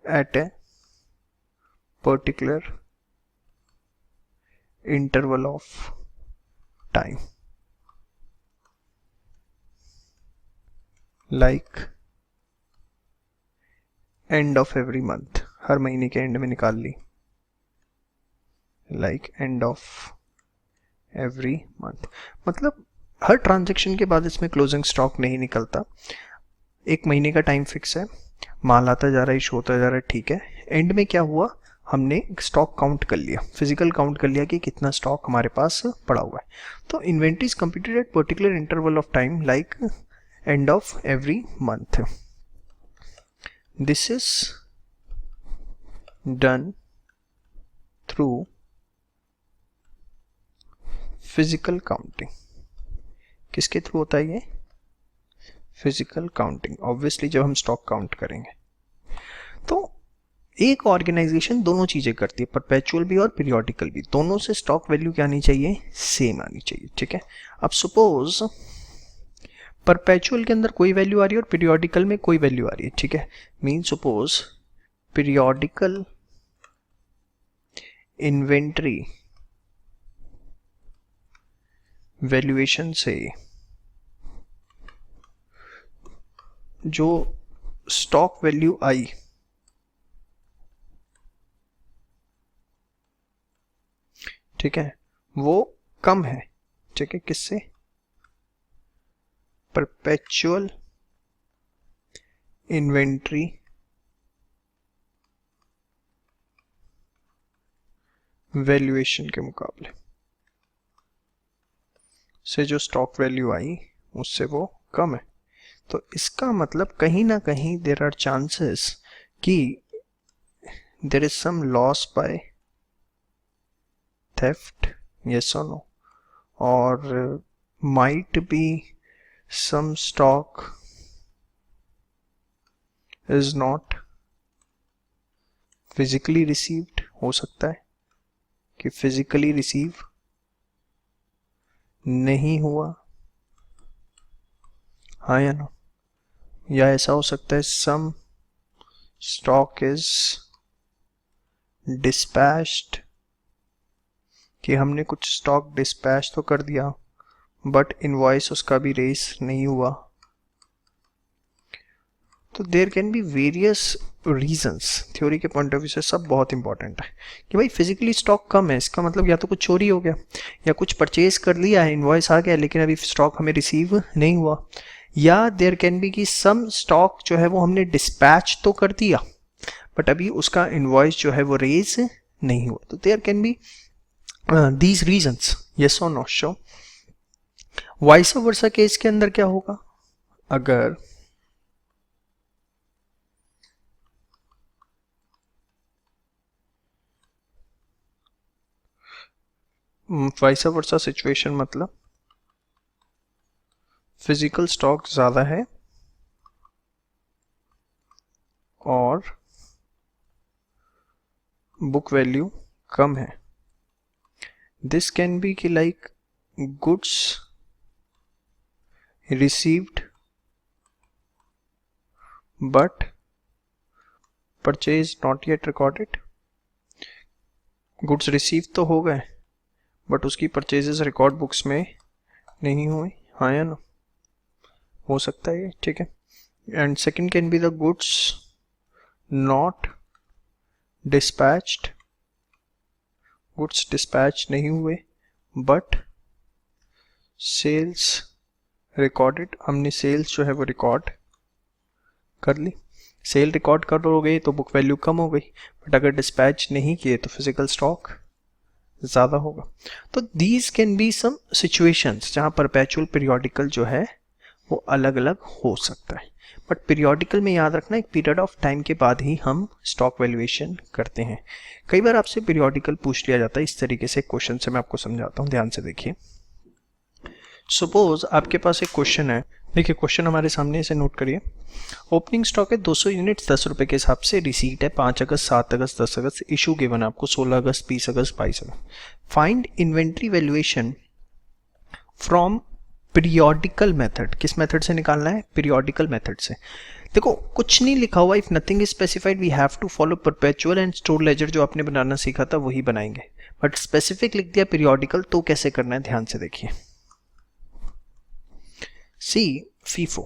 at a particular interval of time, like end of every month, हर महीने के एंड में निकाल ली, like end of every month. मतलब हर ट्रांजैक्शन के बाद इसमें क्लोजिंग स्टॉक नहीं निकलता, एक महीने का टाइम फिक्स है, माल आता जा रहा है, इशू होता जा रहा है, ठीक है। एंड में क्या हुआ, हमने स्टॉक काउंट कर लिया, फिजिकल काउंट कर लिया कि कितना स्टॉक हमारे पास पड़ा हुआ है। तो inventory is computed at particular interval of time like end of every month. This is done through physical counting. किसके थ्रू होता है ये, फिजिकल काउंटिंग। ऑब्वियसली जब हम स्टॉक काउंट करेंगे, तो एक ऑर्गेनाइजेशन दोनों चीजें करती है, परपेचुअल भी और पीरियोडिकल भी। दोनों से स्टॉक वैल्यू क्या आनी चाहिए, सेम आनी चाहिए। ठीक है, अब सपोज परपेचुअल के अंदर कोई वैल्यू आ रही है और पीरियोडिकल में कोई वैल्यू आ रही है, ठीक है। Mean suppose periodical inventory valuation से जो स्टॉक वैल्यू आई, ठीक है, वो कम है। ठीक है, किससे, परपेचुअल इन्वेंट्री वैल्यूएशन के मुकाबले से जो स्टॉक वैल्यू आई उससे वो कम है। तो इसका मतलब कहीं ना कहीं देयर आर चांसेस कि there is some loss by theft, yes और नो, और might be some stock is not physically received, हो सकता है कि फिजिकली रिसीव नहीं हुआ, हाँ या नो, या ऐसा हो सकता है सम स्टॉक इज डिस्पैच्ड, कि हमने कुछ स्टॉक डिस्पैच तो कर दिया बट इनवॉइस उसका भी रेस नहीं हुआ। तो there can be various reasons, theory के पॉइंट ऑफ व्यू से सब बहुत इंपॉर्टेंट है कि भाई फिजिकली स्टॉक कम है, इसका मतलब या तो कुछ चोरी हो गया या कुछ परचेज कर लिया है, इनवॉइस आ गया लेकिन अभी स्टॉक हमें रिसीव नहीं हुआ, या देयर कैन बी कि सम स्टॉक जो है वो हमने डिस्पैच तो कर दिया बट अभी उसका इनवॉइस जो है वो रेज नहीं हुआ। तो there can be these reasons, yes और no. So vice versa case के अंदर क्या होगा, अगर वाइस वर्सा सिचुएशन मतलब फिजिकल स्टॉक ज़्यादा है और बुक वैल्यू कम है, दिस कैन बी कि like goods received but purchase not yet recorded, goods receive तो हो गए बट उसकी परचेजेस रिकॉर्ड बुक्स में नहीं हुई, हाँ या ना, हो सकता है ये, ठीक है। And second can be the goods not dispatched, goods dispatch नहीं हुए बट सेल्स रिकॉर्डेड, हमने सेल्स जो है वो रिकॉर्ड कर ली, सेल रिकॉर्ड कर हो गई तो बुक वैल्यू कम हो गई, बट अगर डिस्पैच नहीं किए तो फिजिकल स्टॉक ज़्यादा होगा। तो these can be some situations जहाँ परपेचुअल पीरियोडिकल जो है वो अलग अलग हो सकता है, बट पीरियोडिकल में याद रखना एक पीरियड ऑफ टाइम के बाद ही हम स्टॉक वैल्यूएशन करते हैं। कई बार आपसे पीरियोडिकल पूछ लिया जाता है इस तरीके से, क्वेश्चन से मैं आपको समझाता हूँ, ध्यान से देखिए। सपोज आपके पास एक क्वेश्चन है, देखिए क्वेश्चन हमारे सामने, इसे नोट करिए। ओपनिंग स्टॉक है 200 यूनिट्स 10 रुपए के हिसाब से, रिसीट है 5 अगस्त 7 अगस्त 10 अगस्त, इशू गिवन है आपको 16 अगस्त 20 अगस्त 22 अगस्त। Find inventory valuation from periodical method, किस मेथड से निकालना है, पीरियोडिकल मेथड से। देखो कुछ नहीं लिखा हुआ, if nothing is specified we have to follow perpetual and store ledger, जो आपने बनाना सीखा था वही बनाएंगे, बट स्पेसिफिक लिख दिया पीरियोडिकल, तो कैसे करना है ध्यान से देखिए। सी फीफो,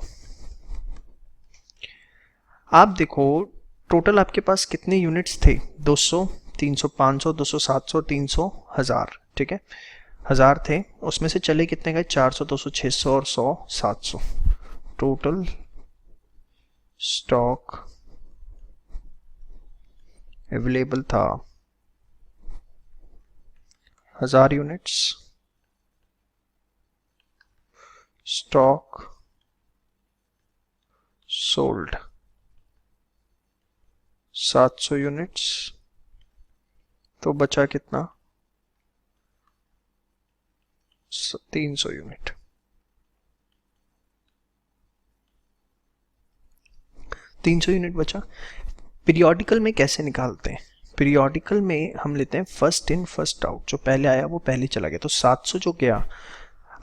आप देखो टोटल आपके पास कितने यूनिट्स थे, 200, 300, 500, 200, 700, 300, 1000, ठीक है, 1000 थे, उसमें से चले कितने गए, 400, 200, 600 और 100, 700। टोटल स्टॉक अवेलेबल था 1000 यूनिट्स, स्टॉक सोल्ड 700 यूनिट्स, तो बचा कितना, 300 यूनिट। यूनिट बचा। पीरियोडिकल में कैसे निकालते हैं, पीरियोडिकल में हम लेते हैं फर्स्ट इन फर्स्ट आउट, जो पहले आया वो पहले चला गया, तो 700 जो गया,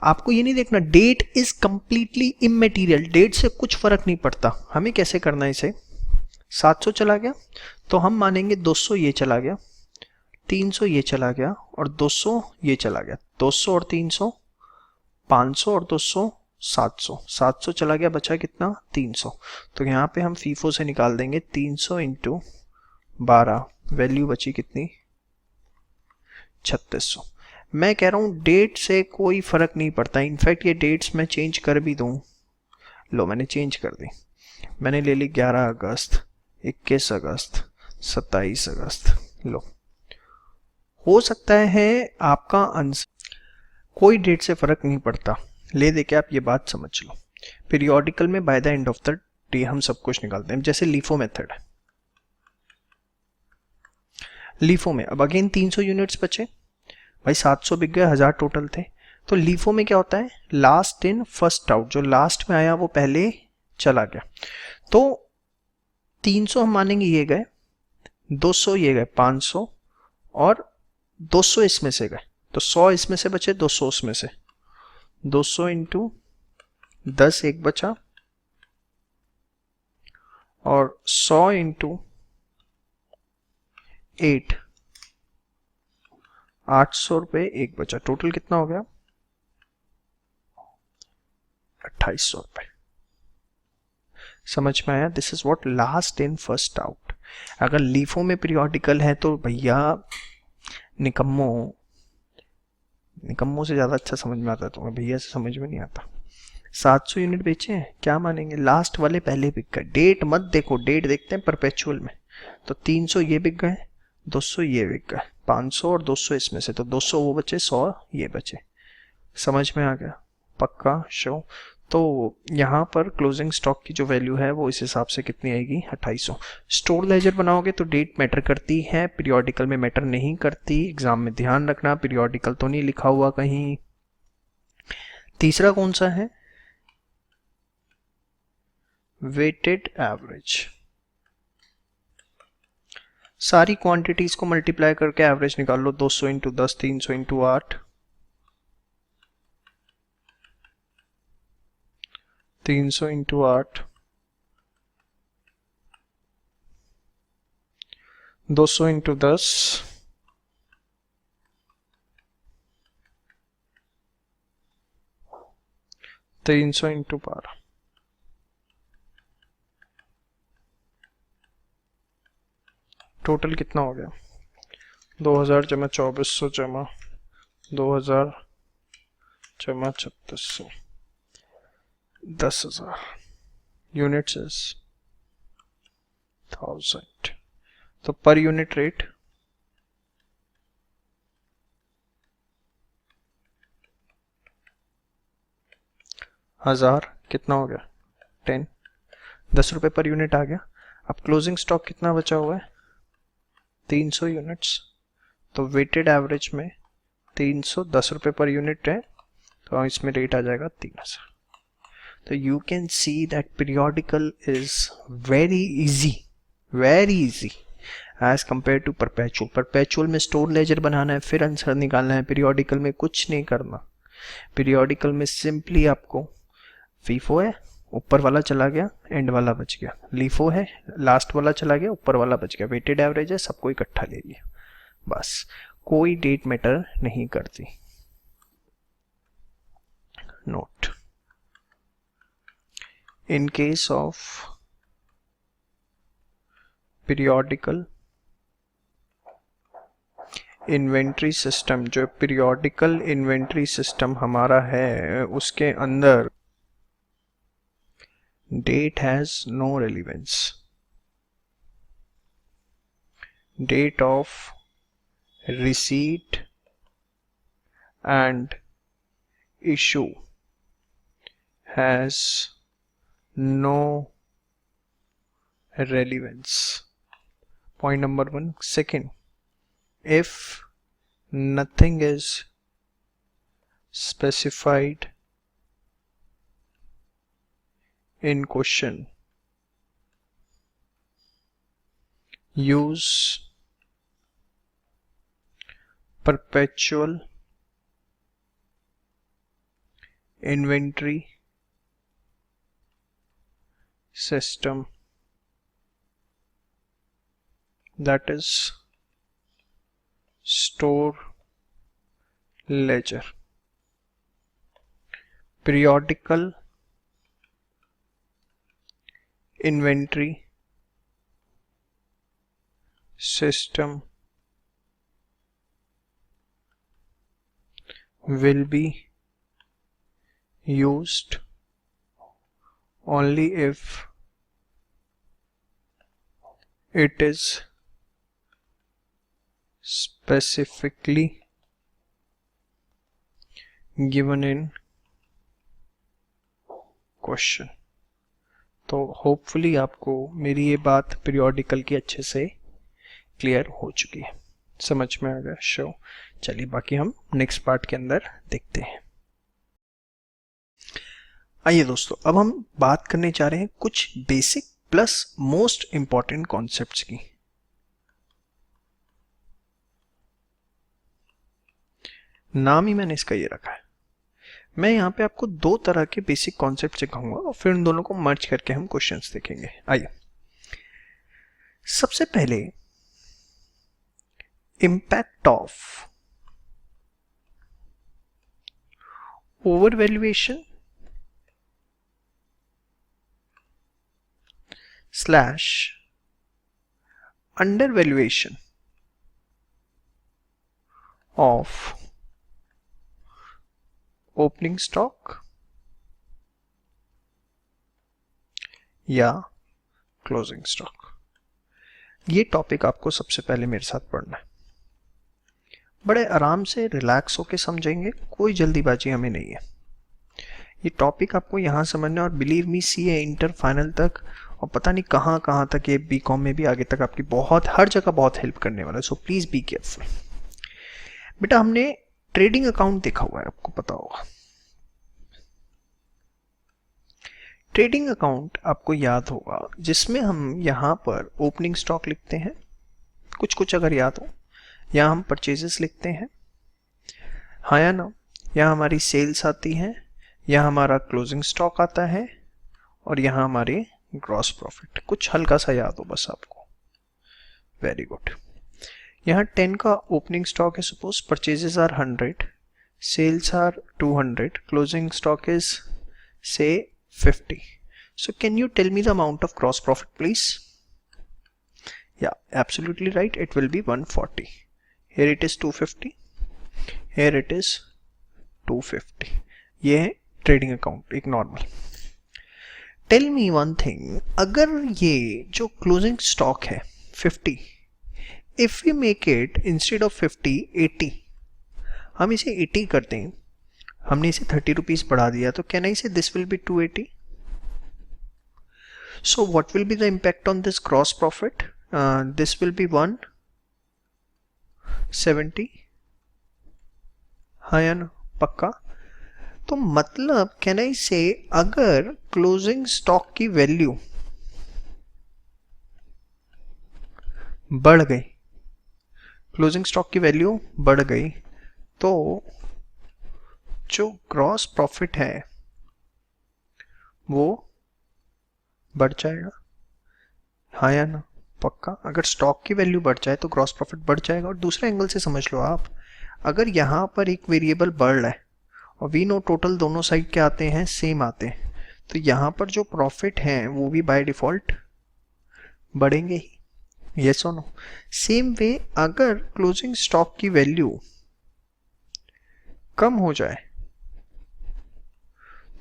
आपको ये नहीं देखना, डेट इज कंप्लीटली इममेटीरियल, डेट से कुछ फर्क नहीं पड़ता, हमें कैसे करना है इसे, 700 चला गया तो हम मानेंगे 200 ये चला गया, 300 ये चला गया और 200 ये चला गया, 200 और 300 500 और 200 700, 700 चला गया, बचा कितना 300, तो यहाँ पे हम फीफो से निकाल देंगे 300 इंटू 12, वैल्यू बची कितनी 3600। मैं कह रहा हूँ डेट से कोई फर्क नहीं पड़ता, इनफैक्ट ये डेट्स मैं चेंज कर भी दूँ लो मैंने चेंज कर दी, मैंने ले ली 11 अगस्त, 21 अगस्त, 27 अगस्त। लो, हो सकता है आपका आंसर, कोई डेट से फर्क नहीं पड़ता, ले दे के आप ये बात समझ लो। पीरियोडिकल में by the end of the day हम सब कुछ निकालते हैं, जैसे लीफो मेथड है। लीफो में अब अगेन 300 यूनिट्स बचे भाई, 700 बिक गए, 1000 टोटल थे। तो लीफो में क्या होता है, लास्ट इन फर्स्ट आउट, जो लास्ट में आया वो पहले चला गया। तो 300 हम मानेंगे ये गए, 200 ये गए, 500 और 200 इसमें से गए, तो 100 इसमें से बचे, 200 उसमें से, 200 इंटू 10 एक बचा, और 100 इंटू 8, 800 रुपये एक बचा। टोटल कितना हो गया, 2800 रुपये। समझ में आया? This is what last in first out. अगर लीफो में पीरियोडिकल है तो भैया निकम्मो, निकम्मो से ज़्यादा अच्छा समझ में आता है तुम्हें, भैया से समझ में नहीं आता। 700 यूनिट बेचे हैं, क्या मानेंगे, लास्ट वाले पहले बिक गए। डेट मत देखो, डेट देखते हैं परपेचुअल में। तो 300 ये बिक गए, 200 ये बिक गए, 500 और 200 इसमें से, तो 200 वो बचे, 100 ये बचे। समझ में आ गया? पक्का शो। तो यहाँ पर क्लोजिंग स्टॉक की जो वैल्यू है वो इस हिसाब से कितनी आएगी, 2800। स्टोर लेजर बनाओगे तो डेट मैटर करती है, पीरियोडिकल में मैटर नहीं करती। एग्जाम में ध्यान रखना, पीरियोडिकल तो नहीं लिखा हुआ कहीं। तीसरा कौन सा है, वेटेड एवरेज। सारी क्वांटिटीज को मल्टीप्लाई करके एवरेज निकाल लो, 200 into 10, 300 into 8, 300 into 8, 200 into 10, 300 into 12। Total कितना हो गया, 2000 जमा 2400 जमा 2000 जमा 3600, 10,000 यूनिट्स इज 1000। तो पर यूनिट रेट 1000 कितना हो गया, 10, 10 रुपये पर यूनिट आ गया। अब क्लोजिंग स्टॉक कितना बचा हुआ है, 300 यूनिट्स। तो वेटेड एवरेज में 310 रुपये पर यूनिट है, तो इसमें रेट आ जाएगा 3000। तो you can see that periodical is very easy as compare to perpetual. Perpetual में स्टोर लेजर बनाना है, फिर आंसर निकालना है। पीरियोडिकल में कुछ नहीं करना। पीरियोडिकल में सिंपली आपको फीफो है, ऊपर वाला चला गया, एंड वाला बच गया। लीफो है, लास्ट वाला चला गया, ऊपर वाला बच गया। वेटेड एवरेज है, सबको इकट्ठा ले लिया, बस। कोई डेट मैटर नहीं करती। Note, in case of periodical inventory system, जो पीरियोडिकल इन्वेंट्री सिस्टम हमारा है उसके अंदर date has no relevance. Date of receipt and issue has no relevance. Point number 1. Second, if nothing is specified in question, use perpetual inventory system, that is store ledger. Periodical inventory system will be used only if it is specifically given in question. तो hopefully आपको मेरी ये बात periodical की अच्छे से clear हो चुकी है, समझ में आ गया। शो चलिए बाकी हम नेक्स्ट पार्ट के अंदर देखते हैं। आइए दोस्तों, अब हम बात करने जा रहे हैं कुछ basic plus most important concepts की। नाम ही मैंने इसका ये रखा है। मैं यहाँ पे आपको दो तरह के बेसिक कॉन्सेप्ट सिखाऊंगा और फिर उन दोनों को मर्ज करके हम क्वेश्चंस देखेंगे। आइए, सबसे पहले impact of over valuation slash under valuation of opening stock या क्लोजिंग स्टॉक। ये टॉपिक आपको सबसे पहले मेरे साथ पढ़ना है। बड़े आराम से रिलैक्स होके समझेंगे, कोई जल्दीबाजी हमें नहीं है। ये टॉपिक आपको यहाँ समझना, और believe me CA inter final तक और पता नहीं कहाँ कहाँ तक, ये बीकॉम में भी आगे तक आपकी बहुत हर जगह बहुत हेल्प करने वाला है। So please be careful. बेटा हमने ट्रेडिंग अकाउंट देखा हुआ है, आपको पता होगा। ट्रेडिंग अकाउंट आपको याद होगा, जिसमें हम यहाँ पर ओपनिंग स्टॉक लिखते हैं, कुछ कुछ अगर याद हो। यहाँ हम परचेजेस लिखते हैं, हाँ या ना। यहाँ हमारी सेल्स आती है, यहाँ हमारा क्लोजिंग स्टॉक आता है, और यहाँ हमारे ग्रॉस प्रॉफिट। कुछ हल्का सा याद हो बस आपको। Very good. यहाँ 10 का ओपनिंग स्टॉक है, suppose purchases are 100, sales are 200, closing stock is say 50. So can you tell me the amount of gross profit please? Yeah, absolutely right, it will be 140. Here it is 250, here it is 250. ये है trading account, एक normal. Tell me one thing, अगर ये जो closing stock है 50, if we make it instead of 50 80, हम इसे 80 करते हैं, हमने इसे 30 रुपीज बढ़ा दिया, तो कैन आई से this will B 280? So what will be the impact on this gross profit? This will be 170. हाँ या ना, पक्का? तो मतलब कैन आई से अगर क्लोजिंग स्टॉक की वैल्यू बढ़ गई, क्लोजिंग स्टॉक की वैल्यू बढ़ गई, तो जो ग्रॉस प्रॉफिट है वो बढ़ जाएगा, हाँ या ना, पक्का? अगर स्टॉक की वैल्यू बढ़ जाए तो ग्रॉस प्रॉफिट बढ़ जाएगा। और दूसरे एंगल से समझ लो आप, अगर यहाँ पर एक वेरिएबल बढ़ रहा है और वी नो टोटल दोनों साइड के आते हैं सेम आते हैं, तो यहाँ पर जो प्रॉफिट हैं वो भी बाय डिफॉल्ट बढ़ेंगे ही, यस और नो। सेम वे अगर क्लोजिंग स्टॉक की वैल्यू कम हो जाए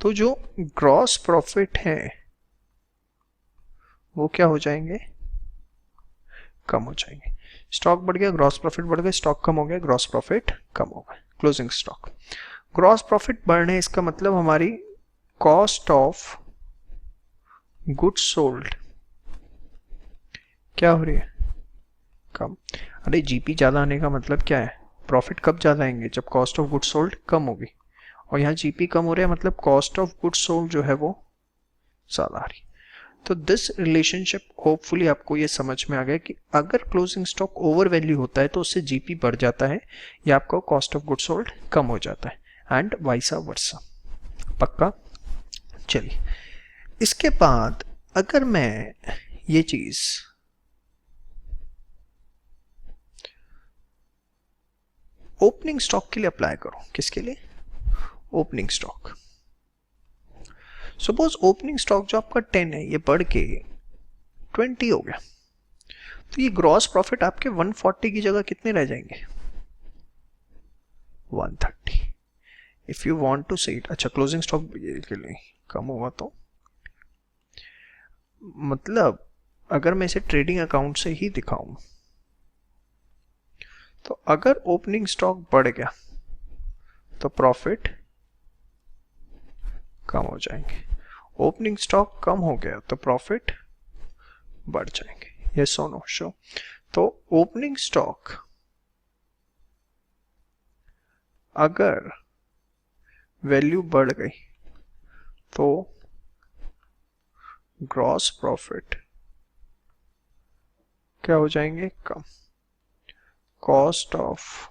तो जो ग्रॉस प्रॉफिट है वो क्या हो जाएंगे, कम हो जाएंगे। स्टॉक बढ़ गया, ग्रॉस प्रॉफिट बढ़ गया, स्टॉक कम हो गया, ग्रॉस प्रॉफिट कम हो गया। क्लोजिंग स्टॉक ग्रॉस प्रॉफिट बढ़ने, इसका मतलब हमारी कॉस्ट ऑफ गुड्स सोल्ड क्या हो रही है, कम। अरे जीपी ज्यादा आने का मतलब क्या है, प्रॉफिट कब ज्यादा आएंगे, जब कॉस्ट ऑफ गुड्स सोल्ड कम होगी। और यहाँ जीपी कम हो रहा है, मतलब कॉस्ट ऑफ गुड्स सोल्ड जो है वो ज्यादा आ रही। तो दिस रिलेशनशिप होपफुली आपको ये समझ में आ गया कि अगर क्लोजिंग स्टॉक ओवर वैल्यू होता है तो उससे जीपी बढ़ जाता है या आपका कॉस्ट ऑफ गुड्स सोल्ड कम हो जाता है, एंड वाइसा वर्सा। पक्का? चलिए, इसके बाद अगर मैं ये चीज ओपनिंग स्टॉक के लिए अप्लाई करूं, किसके लिए, opening stock. Suppose opening stock जो आपका 10 है ये बढ़ के 20 हो गया, तो ये ग्रॉस प्रॉफिट आपके 140 की जगह कितने रह जाएंगे, 130। इफ यू वांट टू से इट, अच्छा क्लोजिंग स्टॉक के लिए कम होगा तो मतलब अगर मैं इसे ट्रेडिंग अकाउंट से ही दिखाऊं तो अगर ओपनिंग स्टॉक बढ़ गया तो प्रॉफिट कम हो जाएंगे, ओपनिंग स्टॉक कम हो गया तो प्रॉफिट बढ़ जाएंगे। यस और नो शो। तो ओपनिंग स्टॉक अगर वैल्यू बढ़ गई तो ग्रॉस प्रॉफिट क्या हो जाएंगे, कम। कॉस्ट ऑफ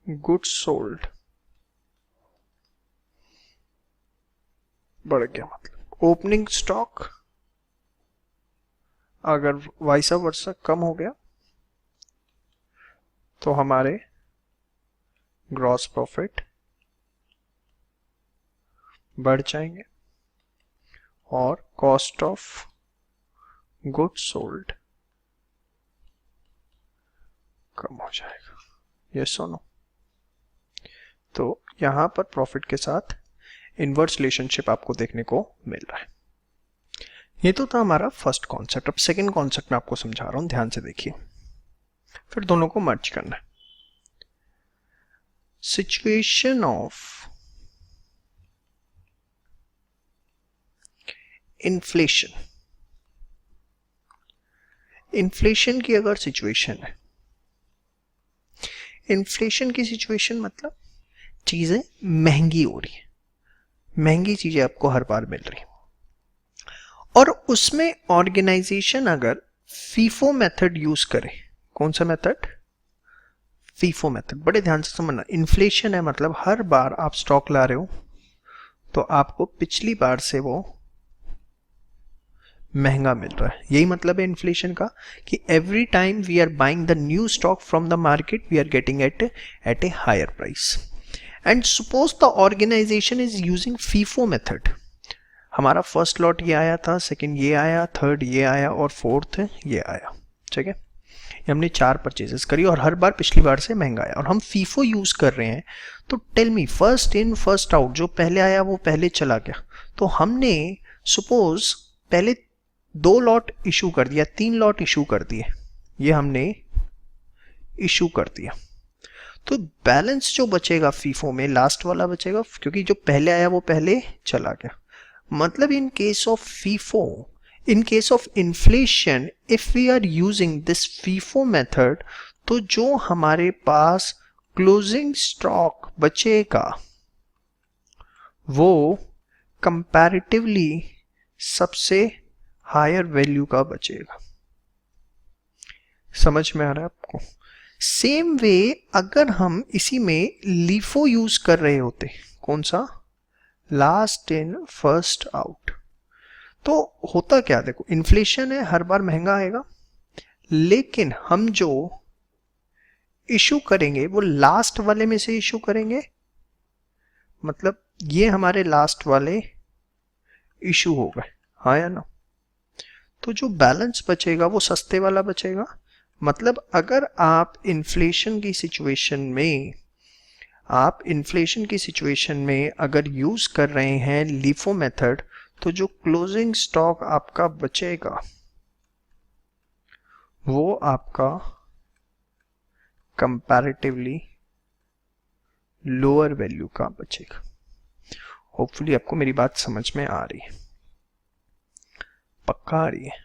गुड्स सोल्ड बढ़ गया, मतलब ओपनिंग स्टॉक अगर वाइसा वर्सा कम हो गया तो हमारे ग्रॉस प्रॉफिट बढ़ जाएंगे और कॉस्ट ऑफ गुड्स सोल्ड कम हो जाएगा। यस और नो। तो यहां पर प्रॉफिट के साथ इनवर्स रिलेशनशिप आपको देखने को मिल रहा है। ये तो था हमारा फर्स्ट कॉन्सेप्ट। अब सेकंड कॉन्सेप्ट मैं आपको समझा रहा हूं, ध्यान से देखिए, फिर दोनों को मर्ज करना है। सिचुएशन ऑफ इन्फ्लेशन, इन्फ्लेशन की अगर सिचुएशन है, इन्फ्लेशन की सिचुएशन मतलब चीजें महंगी हो रही है, महंगी चीजें आपको हर बार मिल रही है, और उसमें ऑर्गेनाइजेशन अगर फीफो मेथड यूज करे। कौन सा मेथड, फीफो मेथड। बड़े ध्यान से समझना, इन्फ्लेशन है मतलब हर बार आप स्टॉक ला रहे हो तो आपको पिछली बार से वो महंगा मिल रहा है। यही मतलब है इन्फ्लेशन का कि every time we are buying the new stock from the market we are getting at a higher price. And suppose the organization is using FIFO method. हमारा फर्स्ट लॉट ये आया था, सेकंड ये आया, थर्ड ये आया और फोर्थ ये आया। ठीक है, हमने 4 परचेजेस करी और हर बार पिछली बार से महंगा आया और हम फीफो यूज कर रहे हैं। तो tell me, first in first out, जो पहले आया वो पहले चला गया। तो हमने सपोज पहले 2 लॉट इशू कर दिया, 3 लॉट इशू कर दिए, ये हमने इशू कर दिया। तो बैलेंस जो बचेगा फीफो में, लास्ट वाला बचेगा, क्योंकि जो पहले आया वो पहले चला गया। मतलब in case of FIFO, in case of inflation, if we are using this FIFO method, तो जो हमारे पास क्लोजिंग स्टॉक बचेगा वो कंपैरेटिवली सबसे हायर वैल्यू का बचेगा। समझ में आ रहा है आपको? सेम वे अगर हम इसी में लीफो यूज कर रहे होते, कौन सा, लास्ट इन फर्स्ट आउट, तो होता क्या, देखो इन्फ्लेशन है, हर बार महंगा आएगा, लेकिन हम जो इशू करेंगे वो लास्ट वाले में से इशू करेंगे, मतलब ये हमारे लास्ट वाले इशू हो गए, हाँ या ना। तो जो बैलेंस बचेगा वो सस्ते वाला बचेगा। मतलब अगर आप इन्फ्लेशन की सिचुएशन में अगर यूज कर रहे हैं लीफो मेथड, तो जो क्लोजिंग स्टॉक आपका बचेगा वो आपका कंपैरेटिवली लोअर वैल्यू का बचेगा। होपफुली आपको मेरी बात समझ में आ रही है, पक्का आ रही है?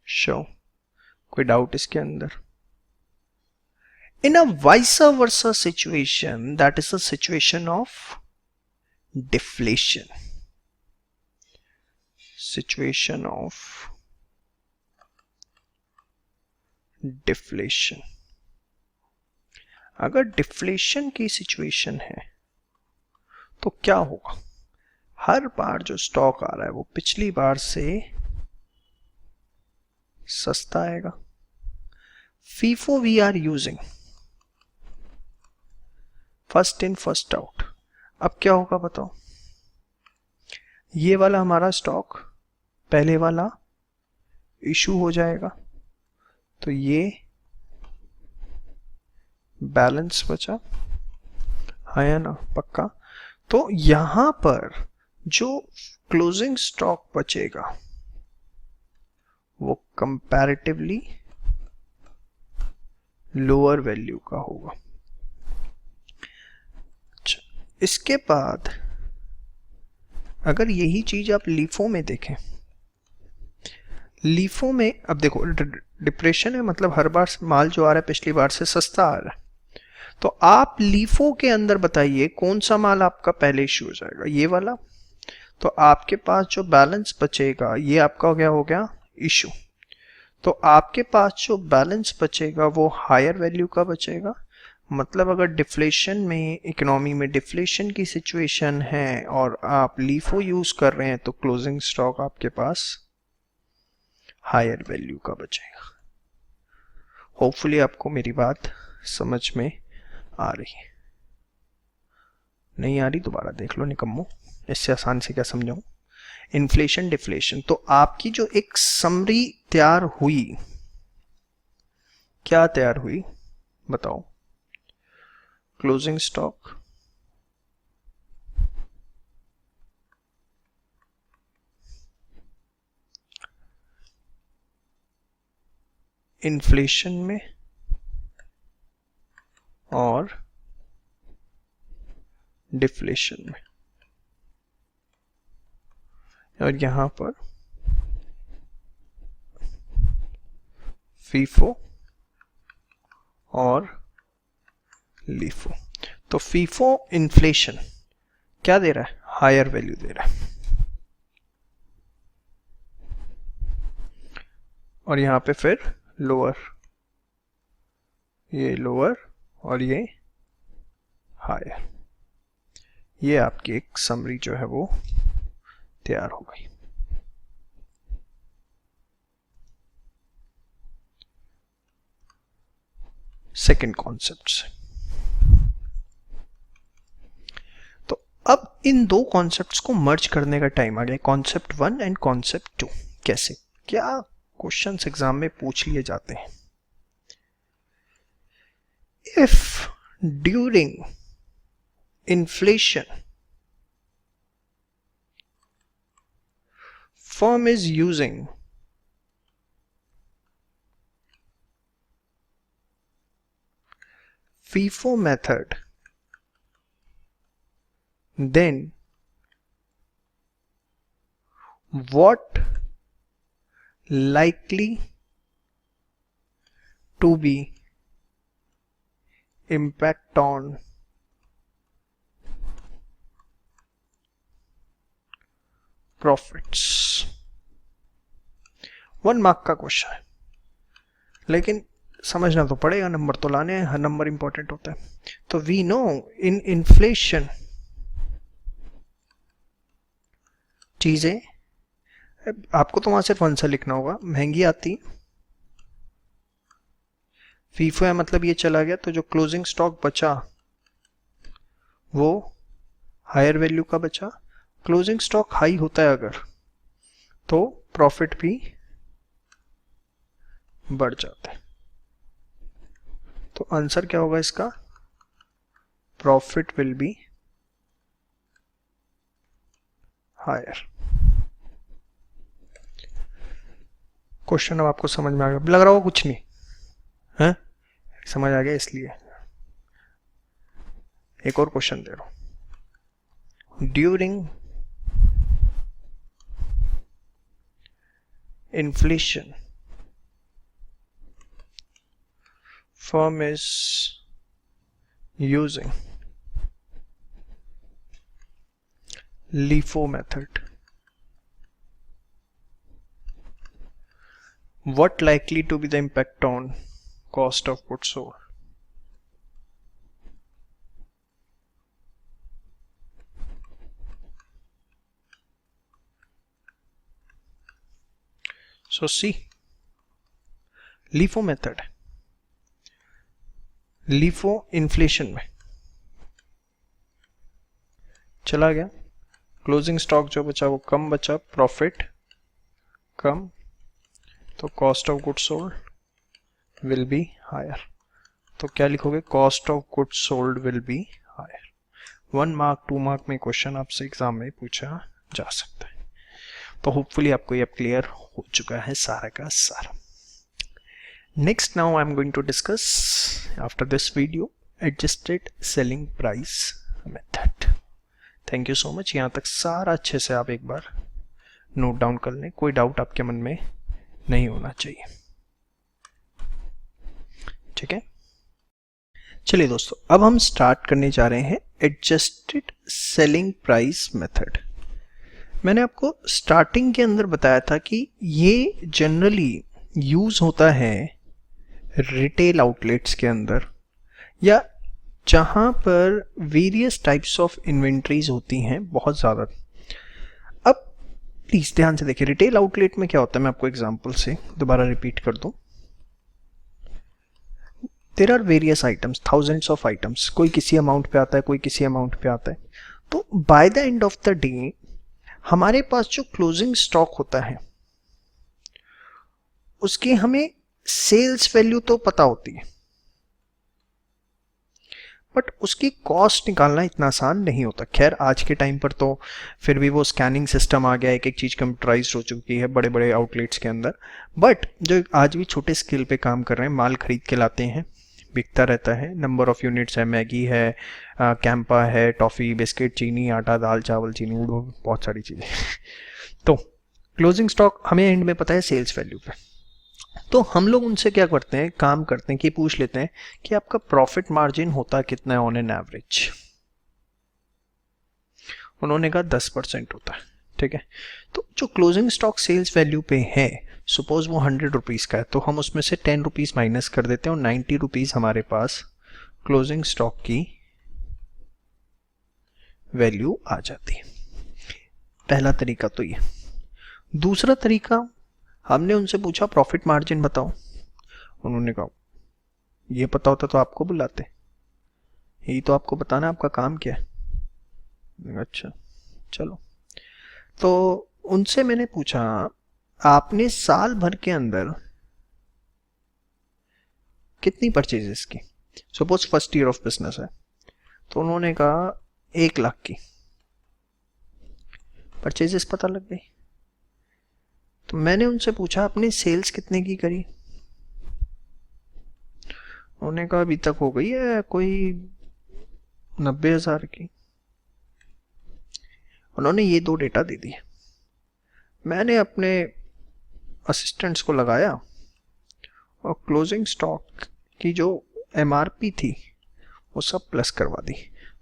शो, कोई डाउट इसके अंदर? In a vice versa situation, that is the situation of deflation, situation of deflation. अगर डिफ्लेशन की सिचुएशन है तो क्या होगा, हर बार जो स्टॉक आ रहा है वो पिछली बार से सस्ता आएगा। FIFO we are using first in first out. अब क्या होगा बताओ, ये वाला हमारा स्टॉक पहले वाला इशू हो जाएगा, तो ये बैलेंस बचा, हाँ या ना, पक्का। तो यहां पर जो क्लोजिंग स्टॉक बचेगा वो कंपैरेटिवली लोअर वैल्यू का होगा। इसके बाद अगर यही चीज आप लीफो में देखें, लीफो में अब देखो डिप्रेशन है, मतलब हर बार माल जो आ रहा है पिछली बार से सस्ता आ रहा है, तो आप लीफो के अंदर बताइए कौन सा माल आपका पहले इश्यू हो जाएगा, ये वाला। तो आपके पास जो बैलेंस बचेगा ये आपका क्या हो गया, इशू। तो आपके पास जो बैलेंस बचेगा वो हायर वैल्यू का बचेगा। मतलब अगर डिफ्लेशन में, इकोनॉमी में डिफ्लेशन की सिचुएशन है और आप लीफो यूज कर रहे हैं तो क्लोजिंग स्टॉक आपके पास हायर वैल्यू का बचेगा। होपफुली आपको मेरी बात समझ में आ रही है। नहीं आ रही दोबारा देख लो निकम्मो, इससे आसान से क्या समझाऊं। इन्फ्लेशन डिफ्लेशन, तो आपकी जो एक समरी तैयार हुई, क्या तैयार हुई बताओ, क्लोजिंग स्टॉक, इन्फ्लेशन में और डिफ्लेशन में, और यहां पर फीफो और लीफो। तो फीफो इन्फ्लेशन क्या दे रहा है, हायर वैल्यू दे रहा है, और यहां पे फिर लोअर, ये लोअर और ये हायर। ये आपकी एक समरी जो है वो तैयार हो गई। सेकंड कॉन्सेप्ट से। तो अब इन दो कॉन्सेप्ट्स को मर्ज करने का टाइम आ गया, कॉन्सेप्ट 1 एंड कॉन्सेप्ट 2। कैसे, क्या क्वेश्चंस एग्जाम में पूछ लिए जाते हैं। If during inflation firm is using FIFO method, then what likely to be impact on profits. 1 mark का क्वेश्चन है, लेकिन समझना तो पड़ेगा, नंबर तो लाने हैं, हर नंबर इंपॉर्टेंट होता है। तो वी नो इन इन्फ्लेशन चीजें, आपको तो वहां सिर्फ आंसर लिखना होगा, महंगी आती, फीफो है मतलब ये चला गया, तो जो क्लोजिंग स्टॉक बचा वो हायर वैल्यू का बचा। क्लोजिंग स्टॉक हाई होता है अगर, तो प्रॉफिट भी बढ़ जाता है। तो आंसर क्या होगा इसका, profit will be higher. Question अब आपको समझ में आ गया, लग रहा होगा कुछ नहीं है, समझ आ गया, इसलिए एक और क्वेश्चन दे रहा हूं। During inflation firm is using LIFO method, what likely to be the impact on cost of goods sold? So see, LIFO method है, LIFO इन्फ्लेशन में चला गया, क्लोजिंग स्टॉक जो बचा वो कम बचा, प्रॉफिट कम, तो cost of goods sold will be higher. तो क्या लिखोगे, cost of goods sold will be higher. 1 mark 2 mark में क्वेश्चन आपसे एग्जाम में पूछा जा सकता है। तो होपफुली आपको ये अब क्लियर हो चुका है सारा का सारा। Next now I am going to discuss after this video adjusted selling price method. Thank you so much. यहाँ तक सारा अच्छे से आप एक बार नोट डाउन कर लें, कोई डाउट आपके मन में नहीं होना चाहिए, ठीक है। चलिए दोस्तों, अब हम स्टार्ट करने जा रहे हैं एडजस्टेड सेलिंग प्राइस मेथड। मैंने आपको स्टार्टिंग के अंदर बताया था कि ये जनरली यूज होता है रिटेल आउटलेट्स के अंदर, या जहां पर वेरियस टाइप्स ऑफ इन्वेंट्रीज होती हैं बहुत ज़्यादा। अब प्लीज़ ध्यान से देखिए, रिटेल आउटलेट में क्या होता है, मैं आपको एग्जांपल से दोबारा रिपीट कर दूं। There are various items, thousands of items, कोई किसी अमाउंट पे आता है, कोई किसी अमाउंट पे आता है। तो by the end of the day हमारे पास जो क्लोजिंग स्टॉक होता है उसकी हमें सेल्स वैल्यू तो पता होती है, बट उसकी कॉस्ट निकालना इतना आसान नहीं होता। खैर आज के टाइम पर तो फिर भी वो स्कैनिंग सिस्टम आ गया, एक एक चीज़ कंप्यूटराइज हो चुकी है बड़े बड़े आउटलेट्स के अंदर। बट जो आज भी छोटे स्केल पे काम कर रहे हैं, माल खरीद के लाते हैं, बिकता रहता है, नंबर ऑफ यूनिट्स है, मैगी है, कैंपा है, टॉफ़ी, बिस्किट, चीनी, आटा, दाल, चावल, चीनी, बहुत सारी चीज़ें तो क्लोजिंग स्टॉक हमें एंड में पता है सेल्स वैल्यू पे। तो हम लोग उनसे क्या करते हैं, काम करते हैं कि पूछ लेते हैं कि आपका प्रॉफिट मार्जिन होता कितना है ऑन एन एवरेज। उन्होंने कहा 10% होता है, ठीक है। तो जो क्लोजिंग स्टॉक सेल्स वैल्यू पे है, सपोज वो 100 रुपीज़ का है, तो हम उसमें से 10 रुपीज़ माइनस कर देते हैं और 90 रुपीज़ हमारे पास क्लोजिंग स्टॉक की वैल्यू आ जाती है। पहला तरीका तो ये। दूसरा तरीका, हमने उनसे पूछा प्रॉफिट मार्जिन बताओ, उन्होंने कहा ये पता होता तो आपको बुलाते, यही तो आपको बताना आपका काम क्या है। अच्छा चलो, तो उनसे मैंने पूछा आपने साल भर के अंदर कितनी परचेजेस की, suppose first year of business है, तो उन्होंने कहा 1 लाख की परचेजेस पता लग गई। तो मैंने उनसे पूछा आपने सेल्स कितने की करी, उन्होंने कहा अभी तक हो गई है कोई 90,000 की। उन्होंने ये 2 डेटा दे दिए। मैंने अपने असिस्टेंट्स को लगाया और क्लोजिंग स्टॉक की जो एमआरपी थी वो सब प्लस करवा दी,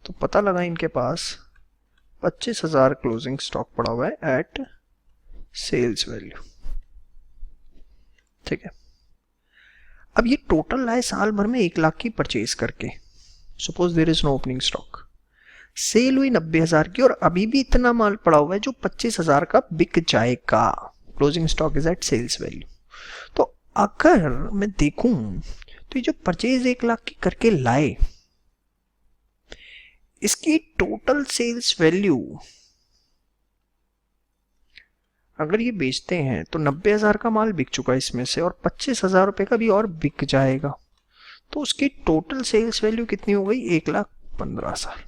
तो पता लगा इनके पास 25,000 क्लोजिंग स्टॉक पड़ा हुआ है एट सेल्स वैल्यू, ठीक है। अब ये टोटल आए साल भर में 1 लाख की परचेज करके, suppose there is no opening stock, sale हुई 90,000 की और अभी भी इतना माल पड़ा हुआ है जो 25,000 का बिक जाएगा। Closing stock is at sales value. तो अगर मैं देखूं तो ये जो परचेज 1 लाख की करके लाए, इसकी टोटल सेल्स वैल्यू अगर ये बेचते हैं तो 90,000 का माल बिक चुका है इसमें से, और 25,000 रुपये का भी और बिक जाएगा, तो उसकी टोटल सेल्स वैल्यू कितनी हो गई, 1,15,000।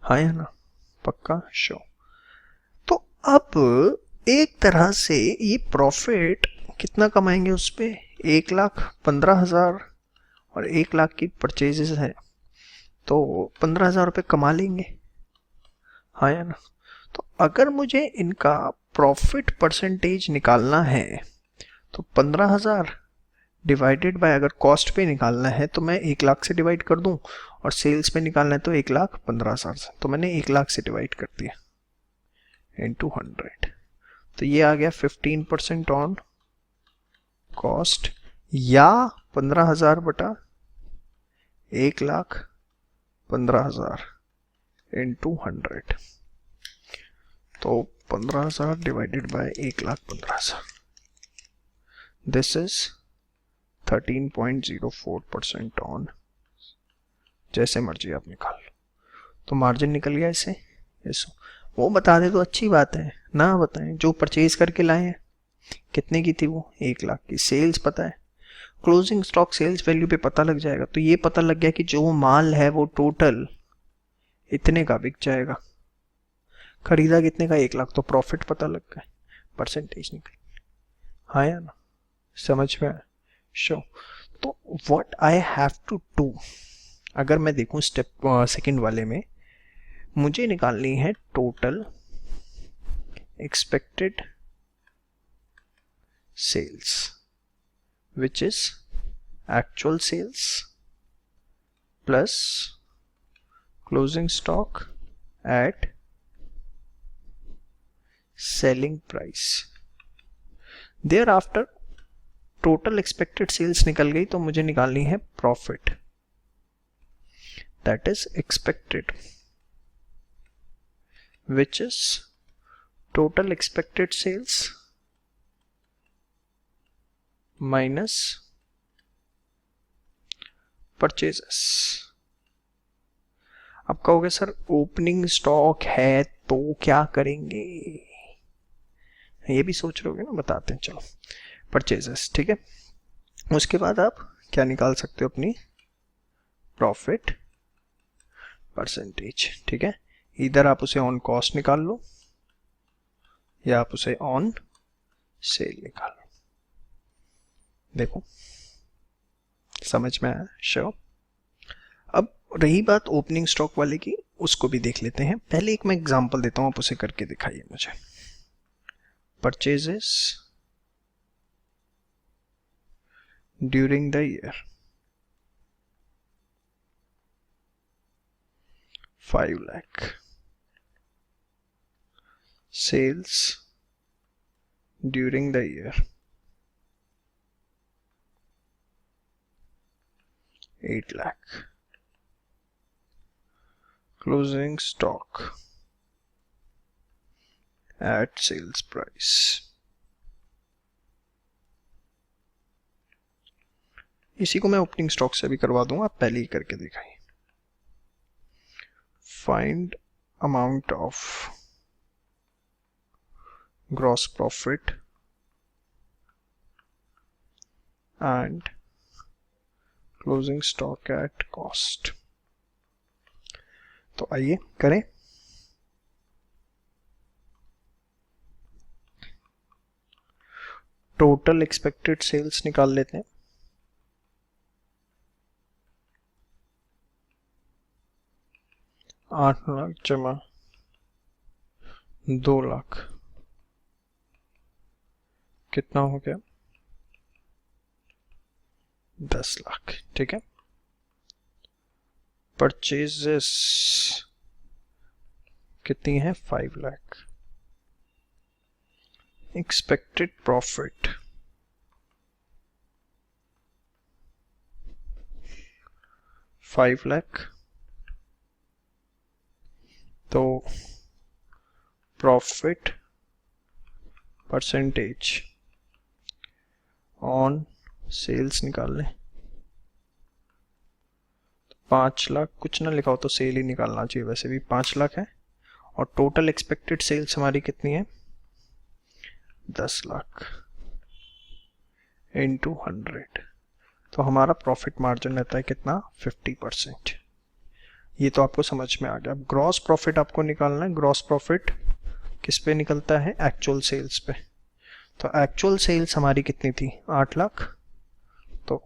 हाँ या ना, पक्का शो। तो अब एक तरह से ये प्रॉफिट कितना कमाएंगे उस पर, 1,15,000 और 1 लाख की परचेजेस है तो 15,000 रुपये कमा लेंगे। हाँ या ना। तो अगर मुझे इनका प्रॉफिट परसेंटेज निकालना है तो 15,000 डिवाइडेड बाय, अगर कॉस्ट पे निकालना है तो मैं 1 लाख से डिवाइड कर दूं, और सेल्स पे निकालना है तो 1,15,000 से, तो मैंने 1 लाख से डिवाइड कर दिया इनटू 100। तो ये आ गया 15% ऑन कॉस्ट, या 15,000 बटा 1,15,000 इनटू 100। तो 15,000 divided by 1,15,000, this is 13.04% on, जैसे मर्जी आप निकाल लो। तो मार्जिन निकल गया इससे। वो बता दे तो अच्छी बात है, ना बताएं। जो परचेज करके लाए हैं कितने की थी वो, 1 लाख की। सेल्स पता है, क्लोजिंग स्टॉक सेल्स वैल्यू पे पता लग जाएगा। तो ये पता लग गया कि जो माल है वो टोटल इतने का बिक जाएगा। खरीदा कितने का, 1 लाख, तो प्रॉफिट पता लग गया, परसेंटेज निकल, हाँ या ना, समझ में आया? शो, तो what I have to do, अगर मैं देखूं स्टेप सेकंड वाले में, मुझे निकालनी है total expected sales which is actual sales plus closing stock at selling price. Thereafter total expected sales निकल गई, तो मुझे निकालनी है profit, that is expected which is total expected sales minus purchases। अब कहोगे सर ओपनिंग स्टॉक है तो क्या करेंगे, ये भी सोच रहे होगे ना, बताते हैं, चलो परचेजेस, ठीक है। उसके बाद आप क्या निकाल सकते हो, अपनी प्रॉफिट परसेंटेज, ठीक है। इधर आप उसे ऑन कॉस्ट निकाल लो या आप उसे ऑन सेल निकाल लो। देखो समझ में आया? श्योर। अब रही बात ओपनिंग स्टॉक वाले की, उसको भी देख लेते हैं। पहले एक मैं एग्जांपल देता हूं, आप उसे करके दिखाइए मुझे। Purchases during the year 5 lakh, sales during the year 8 lakh, closing stock at sales price। इसी को मैं ओपनिंग स्टॉक से भी करवा दूंगा, आप पहले ही करके दिखाइए। Find amount of gross profit and closing stock at cost। तो आइए करें। टोटल एक्सपेक्टेड सेल्स निकाल लेते हैं। आठ लाख जमा 2 लाख कितना हो गया, 10 लाख, ठीक है। परचेजेस कितनी है, 5 लाख। एक्सपेक्टेड प्रॉफिट 5 लाख, तो प्रॉफिट परसेंटेज ऑन सेल्स निकाल लें। 5 लाख कुछ ना लिखा हो तो सेल ही निकालना चाहिए, वैसे भी 5 लाख है। और टोटल एक्सपेक्टेड सेल्स हमारी कितनी है, 10 लाख इंटू 100, तो हमारा प्रॉफिट मार्जिन रहता है कितना, 50%। ये तो आपको समझ में आ गया। अब ग्रॉस प्रॉफिट आपको निकालना है। ग्रॉस प्रॉफिट किस पे निकलता है, एक्चुअल सेल्स पे। तो एक्चुअल सेल्स हमारी कितनी थी, 8 लाख। तो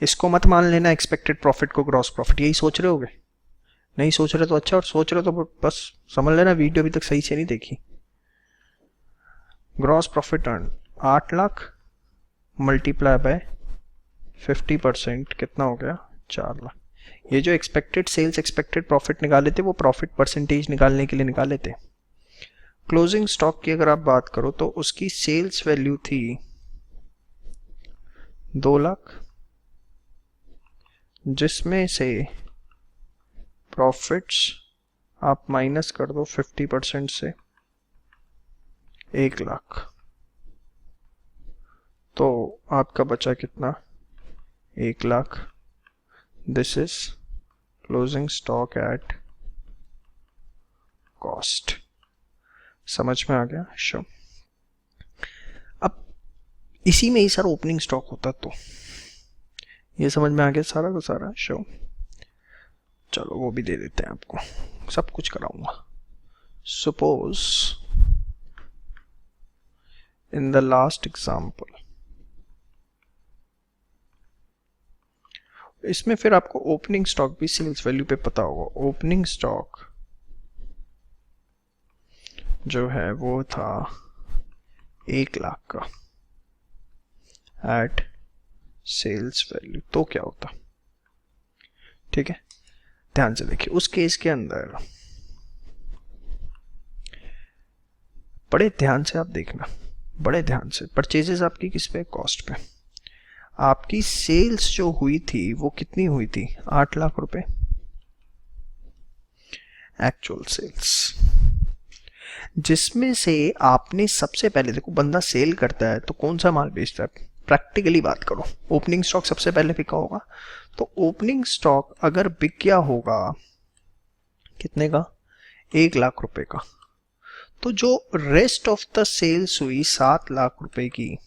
इसको मत मान लेना एक्सपेक्टेड प्रॉफिट को ग्रॉस प्रॉफिट, यही सोच रहे होगे। नहीं सोच रहे तो अच्छा, और सोच रहे तो बस समझ लेना, वीडियो अभी तक सही से नहीं देखी। Gross profit earn 8 lakh multiply by 50% कितना हो गया, 4 लाख। ये जो एक्सपेक्टेड सेल्स एक्सपेक्टेड प्रॉफिट निकाले थे, वो प्रॉफिट परसेंटेज निकालने के लिए निकाले थे। क्लोजिंग स्टॉक की अगर आप बात करो तो उसकी सेल्स वैल्यू थी 2 लाख, जिसमें से प्रॉफिट्स आप माइनस कर दो 50% से 1 लाख, तो आपका बचा कितना, 1 lakh. This is closing stock at cost. समझ में आ गया? शो। अब इसी में ही सर ओपनिंग स्टॉक होता, तो ये समझ में आ गया सारा का सारा। शो। चलो वो भी दे देते हैं आपको, सब कुछ कराऊंगा। Suppose in the last example, इसमें फिर आपको ओपनिंग स्टॉक भी सेल्स वैल्यू पे पता होगा। ओपनिंग स्टॉक जो है वो था 1 लाख का एट सेल्स वैल्यू, तो क्या होता, ठीक है। ध्यान से देखिए, उस केस के अंदर बड़े ध्यान से आप देखना, बड़े ध्यान से। परचेजेस आपकी किस पे, कॉस्ट पे। आपकी सेल्स जो हुई थी वो कितनी हुई थी, 8 लाख रुपए एक्चुअल सेल्स, जिसमें से आपने सबसे पहले, देखो बंदा सेल करता है तो कौन सा माल बेचता है, प्रैक्टिकली बात करो, ओपनिंग स्टॉक सबसे पहले बिका होगा। तो ओपनिंग स्टॉक अगर बिक गया होगा कितने का, 1 लाख रुपए का, तो जो रेस्ट ऑफ द सेल्स हुई 7 लाख रुपए की,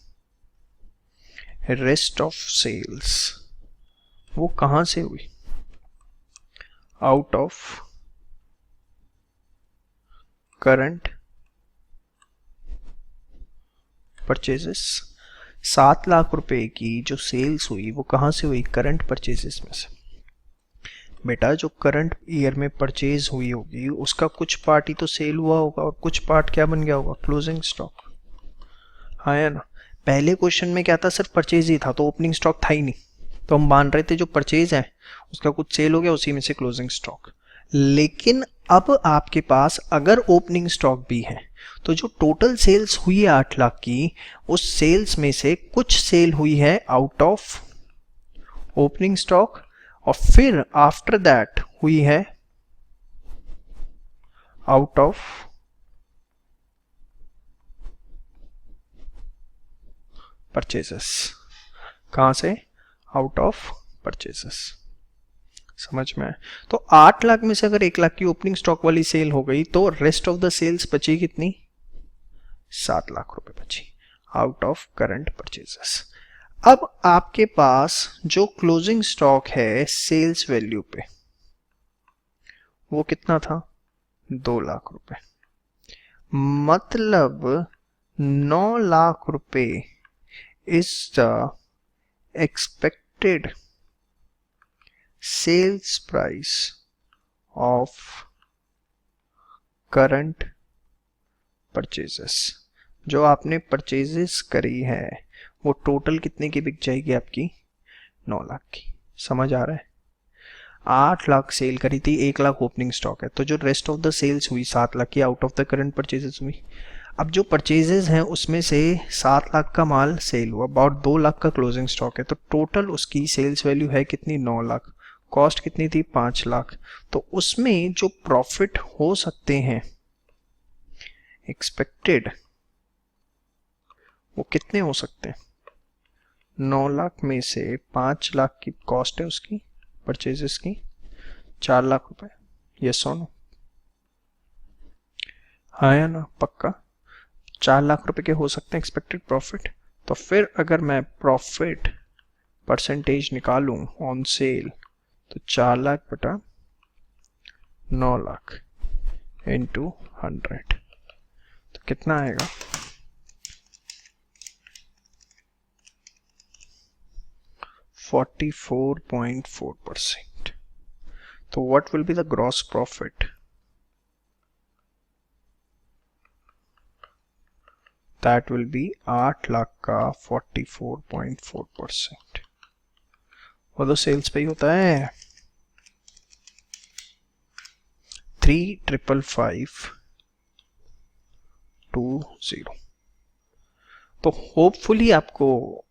रेस्ट ऑफ सेल्स वो कहां से हुई, out of current purchases. 7 lakh रुपए की जो सेल्स हुई वो कहां से हुई, करंट परचेजेस में से। बेटा जो करंट ईयर में परचेज हुई होगी उसका कुछ पार्ट ही तो सेल हुआ होगा और कुछ पार्ट क्या बन गया होगा, क्लोजिंग स्टॉक। हाँ या ना, पहले क्वेश्चन में क्या था, सिर्फ परचेज ही था तो ओपनिंग स्टॉक था ही नहीं, तो हम मान रहे थे जो परचेज है उसका कुछ सेल हो गया, उसी में से क्लोजिंग स्टॉक। लेकिन अब आपके पास अगर ओपनिंग स्टॉक भी है तो जो टोटल सेल्स हुई है 8 लाख की, उस सेल्स में से कुछ सेल हुई है आउट ऑफ ओपनिंग स्टॉक और फिर आफ्टर दैट हुई है आउट ऑफ परचेजेस। कहां से, आउट ऑफ परचेजेस। समझ में आए। तो 8 लाख में से अगर 1 लाख की ओपनिंग स्टॉक वाली सेल हो गई तो रेस्ट ऑफ द सेल्स बची कितनी, 7 लाख रुपए बची आउट ऑफ करंट परचेजेस। अब आपके पास जो क्लोजिंग स्टॉक है सेल्स वैल्यू पे वो कितना था, 2 लाख रुपए, मतलब 9 लाख रुपए is the expected sales price of current purchases. जो आपने परचेजेस करी है वो टोटल कितने की बिक जाएगी आपकी, 9 लाख की। समझ आ रहा है, 8 लाख सेल करी थी, 1 लाख ओपनिंग स्टॉक है, तो जो रेस्ट ऑफ द सेल्स हुई 7 लाख की out of the current purchases हुई। अब जो परचेजेस हैं उसमें से 7 लाख का माल सेल हुआ, अबाउट 2 लाख का क्लोजिंग स्टॉक है, तो टोटल उसकी सेल्स वैल्यू है कितनी, 9 लाख। कॉस्ट कितनी थी, 5 लाख। तो उसमें जो प्रॉफिट हो सकते हैं एक्सपेक्टेड वो कितने हो सकते हैं, 9 लाख में से 5 लाख की कॉस्ट है उसकी परचेजेस की, 4 लाख रुपए। यस और नो, हाँ या ना, पक्का 4 लाख रुपए के हो सकते हैं एक्सपेक्टेड प्रॉफिट। तो फिर अगर मैं प्रॉफिट परसेंटेज निकालूं ऑन सेल तो 4 लाख बटा 9 लाख इंटू 100 तो कितना आएगा, 44.4%। तो what will be the gross profit, that will be 8 lakh का 44.4%। वो तो सेल्स पे ही होता है। 3,555,20। तो होपफुली आपको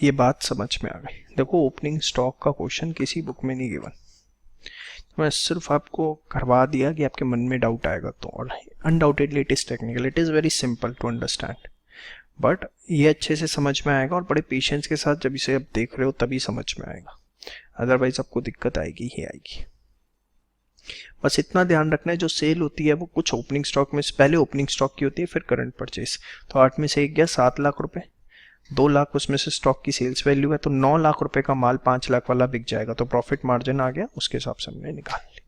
ये बात समझ में आ गई। देखो ओपनिंग स्टॉक का क्वेश्चन किसी बुक में नहीं गिवन, तो मैं सिर्फ आपको करवा दिया कि आपके मन में डाउट आएगा तो, और undoubtedly it is technical, it is very simple to understand, but ये अच्छे से समझ में आएगा और बड़े पेशेंस के साथ जब इसे आप देख रहे हो तभी समझ में आएगा, अदरवाइज आपको दिक्कत आएगी ही आएगी। बस इतना ध्यान रखना है, जो सेल होती है वो कुछ ओपनिंग स्टॉक में से पहले ओपनिंग स्टॉक की होती है, फिर करंट परचेज। तो 8 में से 1 गया 7 लाख रुपए, 2 लाख उसमें से स्टॉक की सेल्स वैल्यू है, तो 9 लाख रुपए का माल 5 लाख वाला बिक जाएगा, तो प्रॉफिट मार्जिन आ गया, उसके हिसाब से हमने निकाल लिया।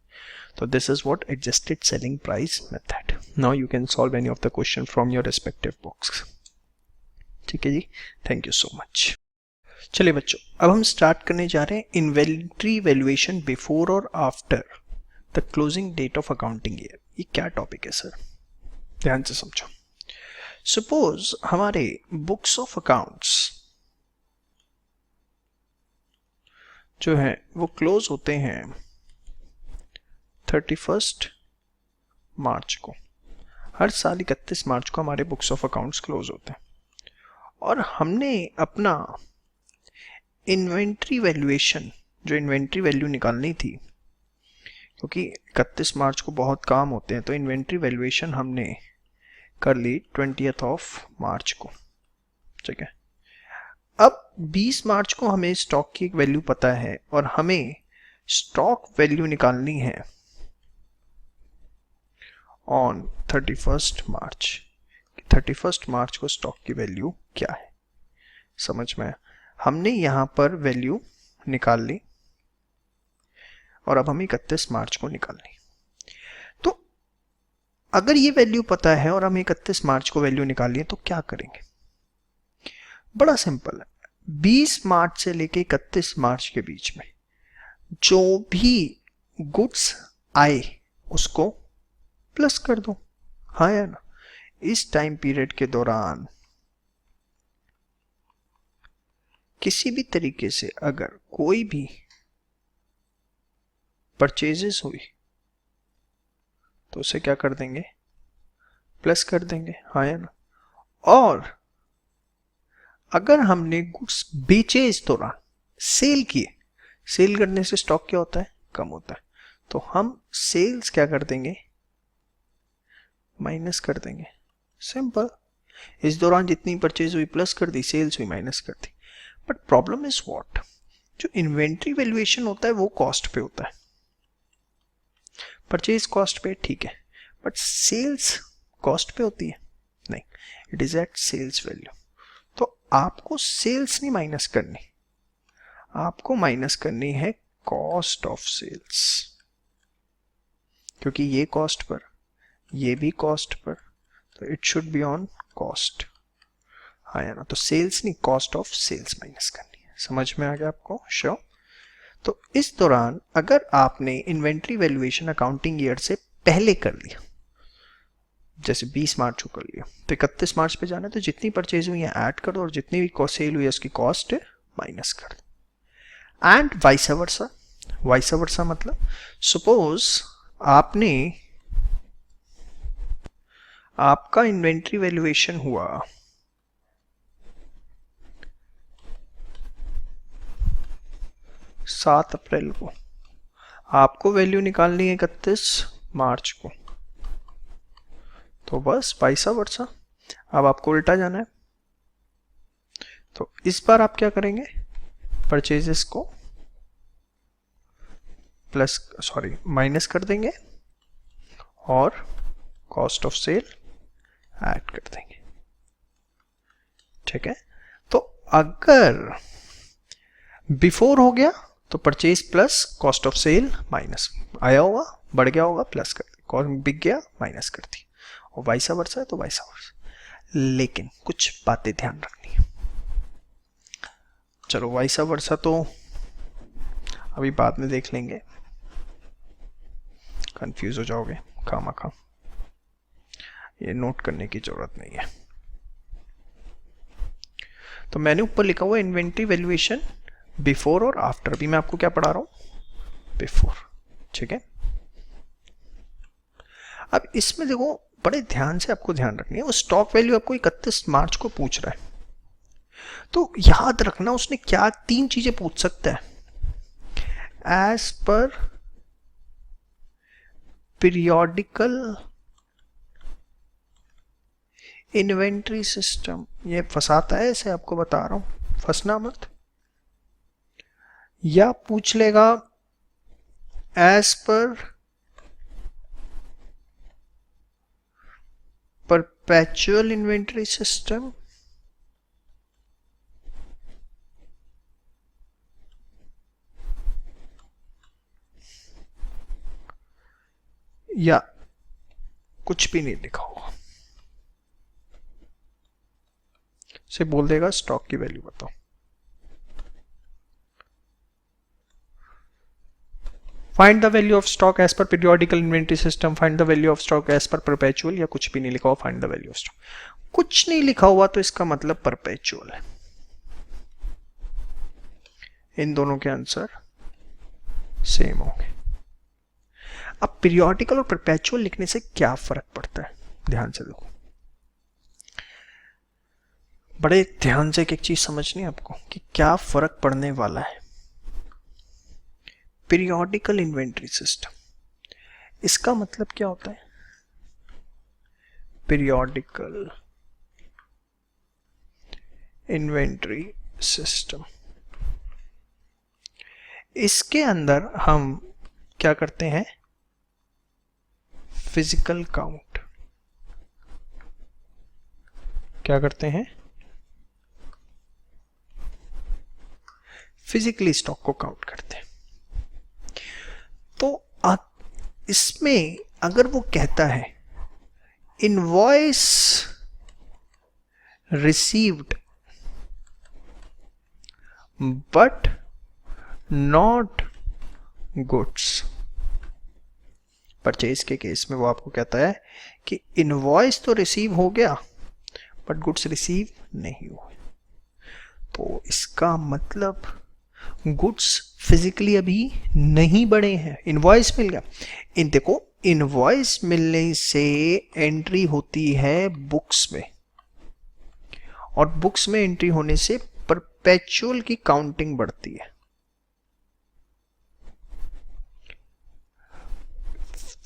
तो this is what adjusted selling price method. Now you can solve any of the question from your respective books. ठीक है जी, थैंक यू सो मच. चलिए बच्चों, अब हम स्टार्ट करने जा रहे हैं इन्वेंट्री वैल्यूएशन बिफोर और after the closing date of accounting year. ये क्या टॉपिक है सर, ध्यान से समझो. सपोज हमारे बुक्स ऑफ अकाउंट्स जो है वो क्लोज होते हैं 31 मार्च को. हर साल 31 मार्च को हमारे बुक्स ऑफ अकाउंट्स क्लोज होते हैं और हमने अपना इन्वेंट्री वैल्यूएशन, जो इन्वेंट्री वैल्यू निकालनी थी, क्योंकि 31 मार्च को बहुत काम होते हैं, तो इन्वेंट्री वैल्यूएशन हमने कर ली 20 मार्च को. ठीक है, अब 20 मार्च को हमें स्टॉक की एक वैल्यू पता है और हमें स्टॉक वैल्यू निकालनी है ऑन 31 मार्च. 31 मार्च को स्टॉक की वैल्यू क्या है, समझ में. हमने यहां पर वैल्यू निकाल ली और अब हमें 31 मार्च को निकालनी. तो अगर ये वैल्यू पता है और हम 31 मार्च को वैल्यू निकालिए तो क्या करेंगे. बड़ा सिंपल है. 20 मार्च से लेके 31 मार्च के बीच में जो भी गुड्स आए उसको प्लस कर दो. हाँ या ना. इस टाइम पीरियड के दौरान किसी भी तरीके से अगर कोई भी परचेजेस हुई तो उसे क्या कर देंगे, प्लस कर देंगे. हाँ या ना. और अगर हमने गुड्स बेचे इस दौरान, सेल किए, सेल करने से स्टॉक क्या होता है, कम होता है, तो हम सेल्स क्या कर देंगे, माइनस कर देंगे. सिंपल. इस दौरान जितनी परचेज हुई प्लस कर दी, सेल्स हुई माइनस कर दी. बट प्रॉब्लम इज व्हाट, जो इन्वेंट्री वैल्यूएशन होता है वो कॉस्ट पे होता है. परचेज कॉस्ट पे ठीक है, बट सेल्स कॉस्ट पे होती है नहीं, it is at sales value. तो आपको सेल्स नहीं माइनस करनी, आपको माइनस करनी है कॉस्ट ऑफ सेल्स, क्योंकि ये कॉस्ट पर, ये भी कॉस्ट पर, तो it should be on cost. हाँ या ना. तो सेल्स नहीं, कॉस्ट ऑफ सेल्स माइनस करनी है. समझ में आ गया आपको? श्योर. तो इस दौरान अगर आपने इन्वेंट्री वैल्यूएशन अकाउंटिंग ईयर से पहले कर लिया, जैसे 20 मार्च को कर लिया, तो 31 मार्च पे जाना है, तो जितनी परचेज हुई है ऐड कर दो और जितनी भी सेल हुई है उसकी कॉस्ट माइनस कर दो. And vice versa. Vice versa मतलब सपोज आपका इन्वेंट्री वैल्यूएशन हुआ 7 अप्रैल को, आपको वैल्यू निकालनी है 31 मार्च को, तो बस वाइस वर्सा. अब आपको उल्टा जाना है, तो इस बार आप क्या करेंगे, परचेजेस को प्लस माइनस कर देंगे और कॉस्ट ऑफ सेल ऐड कर देंगे. ठीक है. तो अगर बिफोर हो गया तो purchase plus cost of sale minus, आया होगा बढ़ गया होगा प्लस कर दी, कॉस्ट बिक गया माइनस कर दी, और वाइसा वर्सा है तो वाइसा वर्सा. लेकिन कुछ बातें ध्यान रखनी है. चलो वाइसा वर्सा तो अभी बाद में देख लेंगे, कंफ्यूज हो जाओगे खामखा, ये नोट करने की जरूरत नहीं है. तो मैंने ऊपर लिखा हुआ इन्वेंट्री वैल्यूएशन बिफोर और आफ्टर. अभी मैं आपको क्या पढ़ा रहा हूं, बिफोर. ठीक है. अब इसमें देखो बड़े ध्यान से आपको ध्यान रखनी है. वो स्टॉक वैल्यू आपको 31 मार्च को पूछ रहा है, तो याद रखना उसने क्या 3 चीजें पूछ सकता है. As per periodical inventory system. ये फंसाता है, ऐसे आपको बता रहा हूं, फंसना मत. या पूछ लेगा as per perpetual inventory system, या कुछ भी नहीं लिखा होगा, से बोल देगा स्टॉक की वैल्यू बताओ। Find the value of stock as per periodical inventory system, find the value of stock as per perpetual, या कुछ भी नहीं लिखा हुआ, find the value of stock. कुछ नहीं लिखा हुआ तो इसका मतलब परपेचुअल है। इन दोनों के आंसर सेम होंगे। अब पीरियोडिकल और परपेचुअल लिखने से क्या फर्क पड़ता है, ध्यान से देखो, बड़े ध्यान से एक चीज समझनी है आपको कि क्या फर्क पड़ने वाला है। पीरियोडिकल इन्वेंटरी सिस्टम, इसका मतलब क्या होता है? पीरियोडिकल इन्वेंटरी सिस्टम, इसके अंदर हम क्या करते हैं? Physical count. क्या करते हैं? फिजिकली स्टॉक को काउंट करते हैं। तो इसमें अगर वो कहता है invoice received but not goods, purchase के केस में वो आपको कहता है कि इनवॉइस तो रिसीव हो गया बट गुड्स रिसीव नहीं हुए, तो इसका मतलब गुड्स फिजिकली अभी नहीं बढ़े हैं, इनवॉइस मिल गया। इन देखो, इनवॉइस मिलने से एंट्री होती है बुक्स में, और बुक्स में एंट्री होने से परपेचुअल की काउंटिंग बढ़ती है।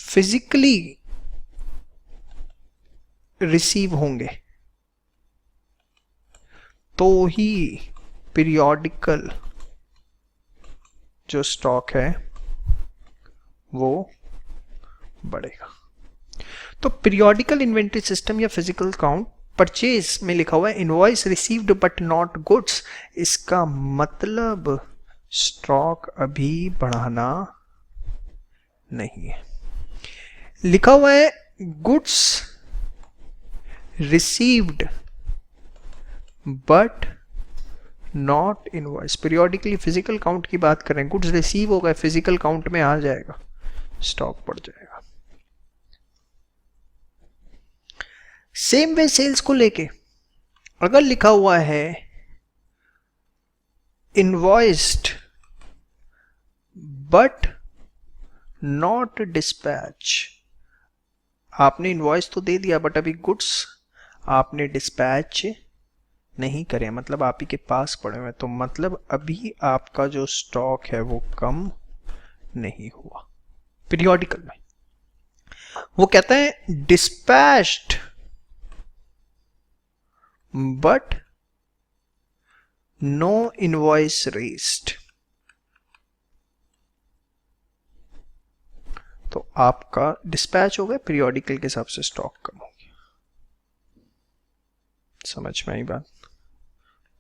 फिजिकली रिसीव होंगे तो ही पीरियोडिकल जो स्टॉक है वो बढ़ेगा। तो पीरियोडिकल इन्वेंटरी सिस्टम या फिजिकल काउंट, परचेज में लिखा हुआ है invoice received but not goods, इसका मतलब स्टॉक अभी बढ़ाना नहीं है। लिखा हुआ है goods received but not invoice, periodically physical count की बात कर रहे हैं, गुड्स रिसीव हो गए, फिजिकल काउंट में आ जाएगा, स्टॉक बढ़ जाएगा। सेम वे सेल्स को लेके अगर लिखा हुआ है इनवॉइस्ड बट नॉट डिस्पैच, आपने इनवॉइस तो दे दिया बट अभी गुड्स आपने डिस्पैच नहीं करे, मतलब आप ही के पास पड़े हुए, तो मतलब अभी आपका जो स्टॉक है वो कम नहीं हुआ। पीरियोडिकल में वो कहता है dispatched but no invoice raised, तो आपका डिस्पैच हो गया, पीरियोडिकल के हिसाब से स्टॉक कम हो गया। समझ में आई बात?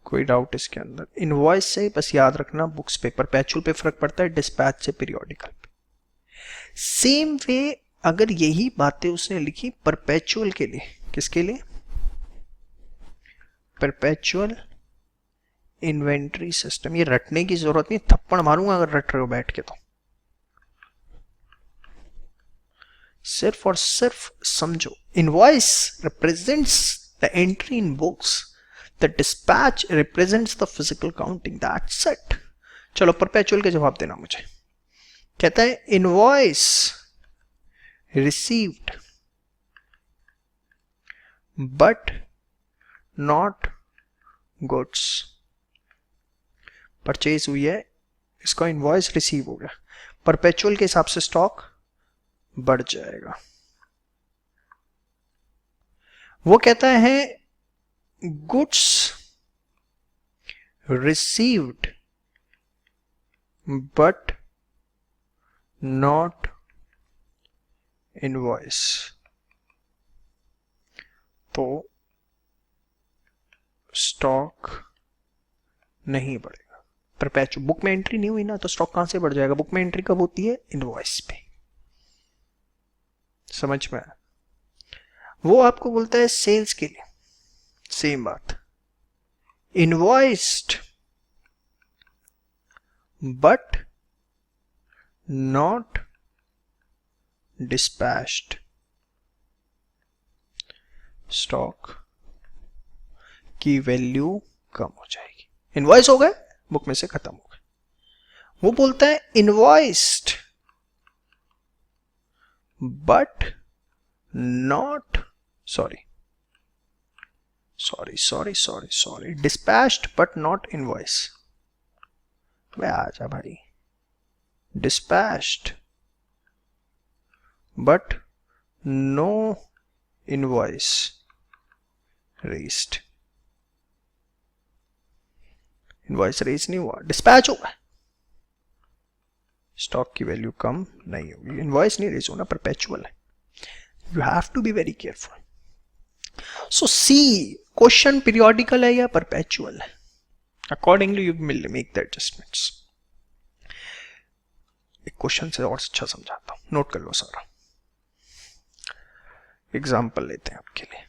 कोई डाउट इसके अंदर? इनवॉइस से बस याद रखना बुक्स पे, परपेचुअल पे फर्क पड़ता है, डिस्पैच से पीरियोडिकल पे। सेम वे अगर यही बातें उसने लिखी परपेचुअल के लिए, किसके लिए? Perpetual inventory system. ये रटने की जरूरत नहीं, थप्पड़ मारूंगा अगर रट रहे हो बैठ के, तो सिर्फ और सिर्फ समझो। Invoice represents the entry in books, the dispatch represents the physical counting, that's it. चलो परपेचुअल के जवाब देना मुझे। कहता है invoice received but not goods, purchase हुई है, इसका इनवॉइस रिसीव हो गया, परपेचुअल के हिसाब से स्टॉक बढ़ जाएगा। वो कहता है goods received but not invoice, तो स्टॉक नहीं बढ़ेगा। परपेचुअल बुक में एंट्री नहीं हुई ना, तो स्टॉक कहां से बढ़ जाएगा? बुक में एंट्री कब होती है? इनवॉइस पे। समझ में आया? वो आपको बोलता है सेल्स के लिए, सेम बात, invoiced but not dispatched, stock की वैल्यू कम हो जाएगी। इनवॉइस हो गए, बुक में से खत्म हो गए। वो बोलता है invoiced but not sorry dispatched but not invoice. वे आजा भाई, dispatched but no invoice raised. Invoice raise नहीं हुआ, डिस्पैच हुआ, स्टॉक की वैल्यू कम नहीं होगी। इनवॉइस नहीं रेज होना, परपेचुअल है। You have to be very careful. So see, question periodical है या परपेचुअल है, accordingly you will make the adjustments. एक क्वेश्चन से और अच्छा समझाता हूं, नोट कर लो सारा। एग्जाम्पल लेते हैं आपके लिए।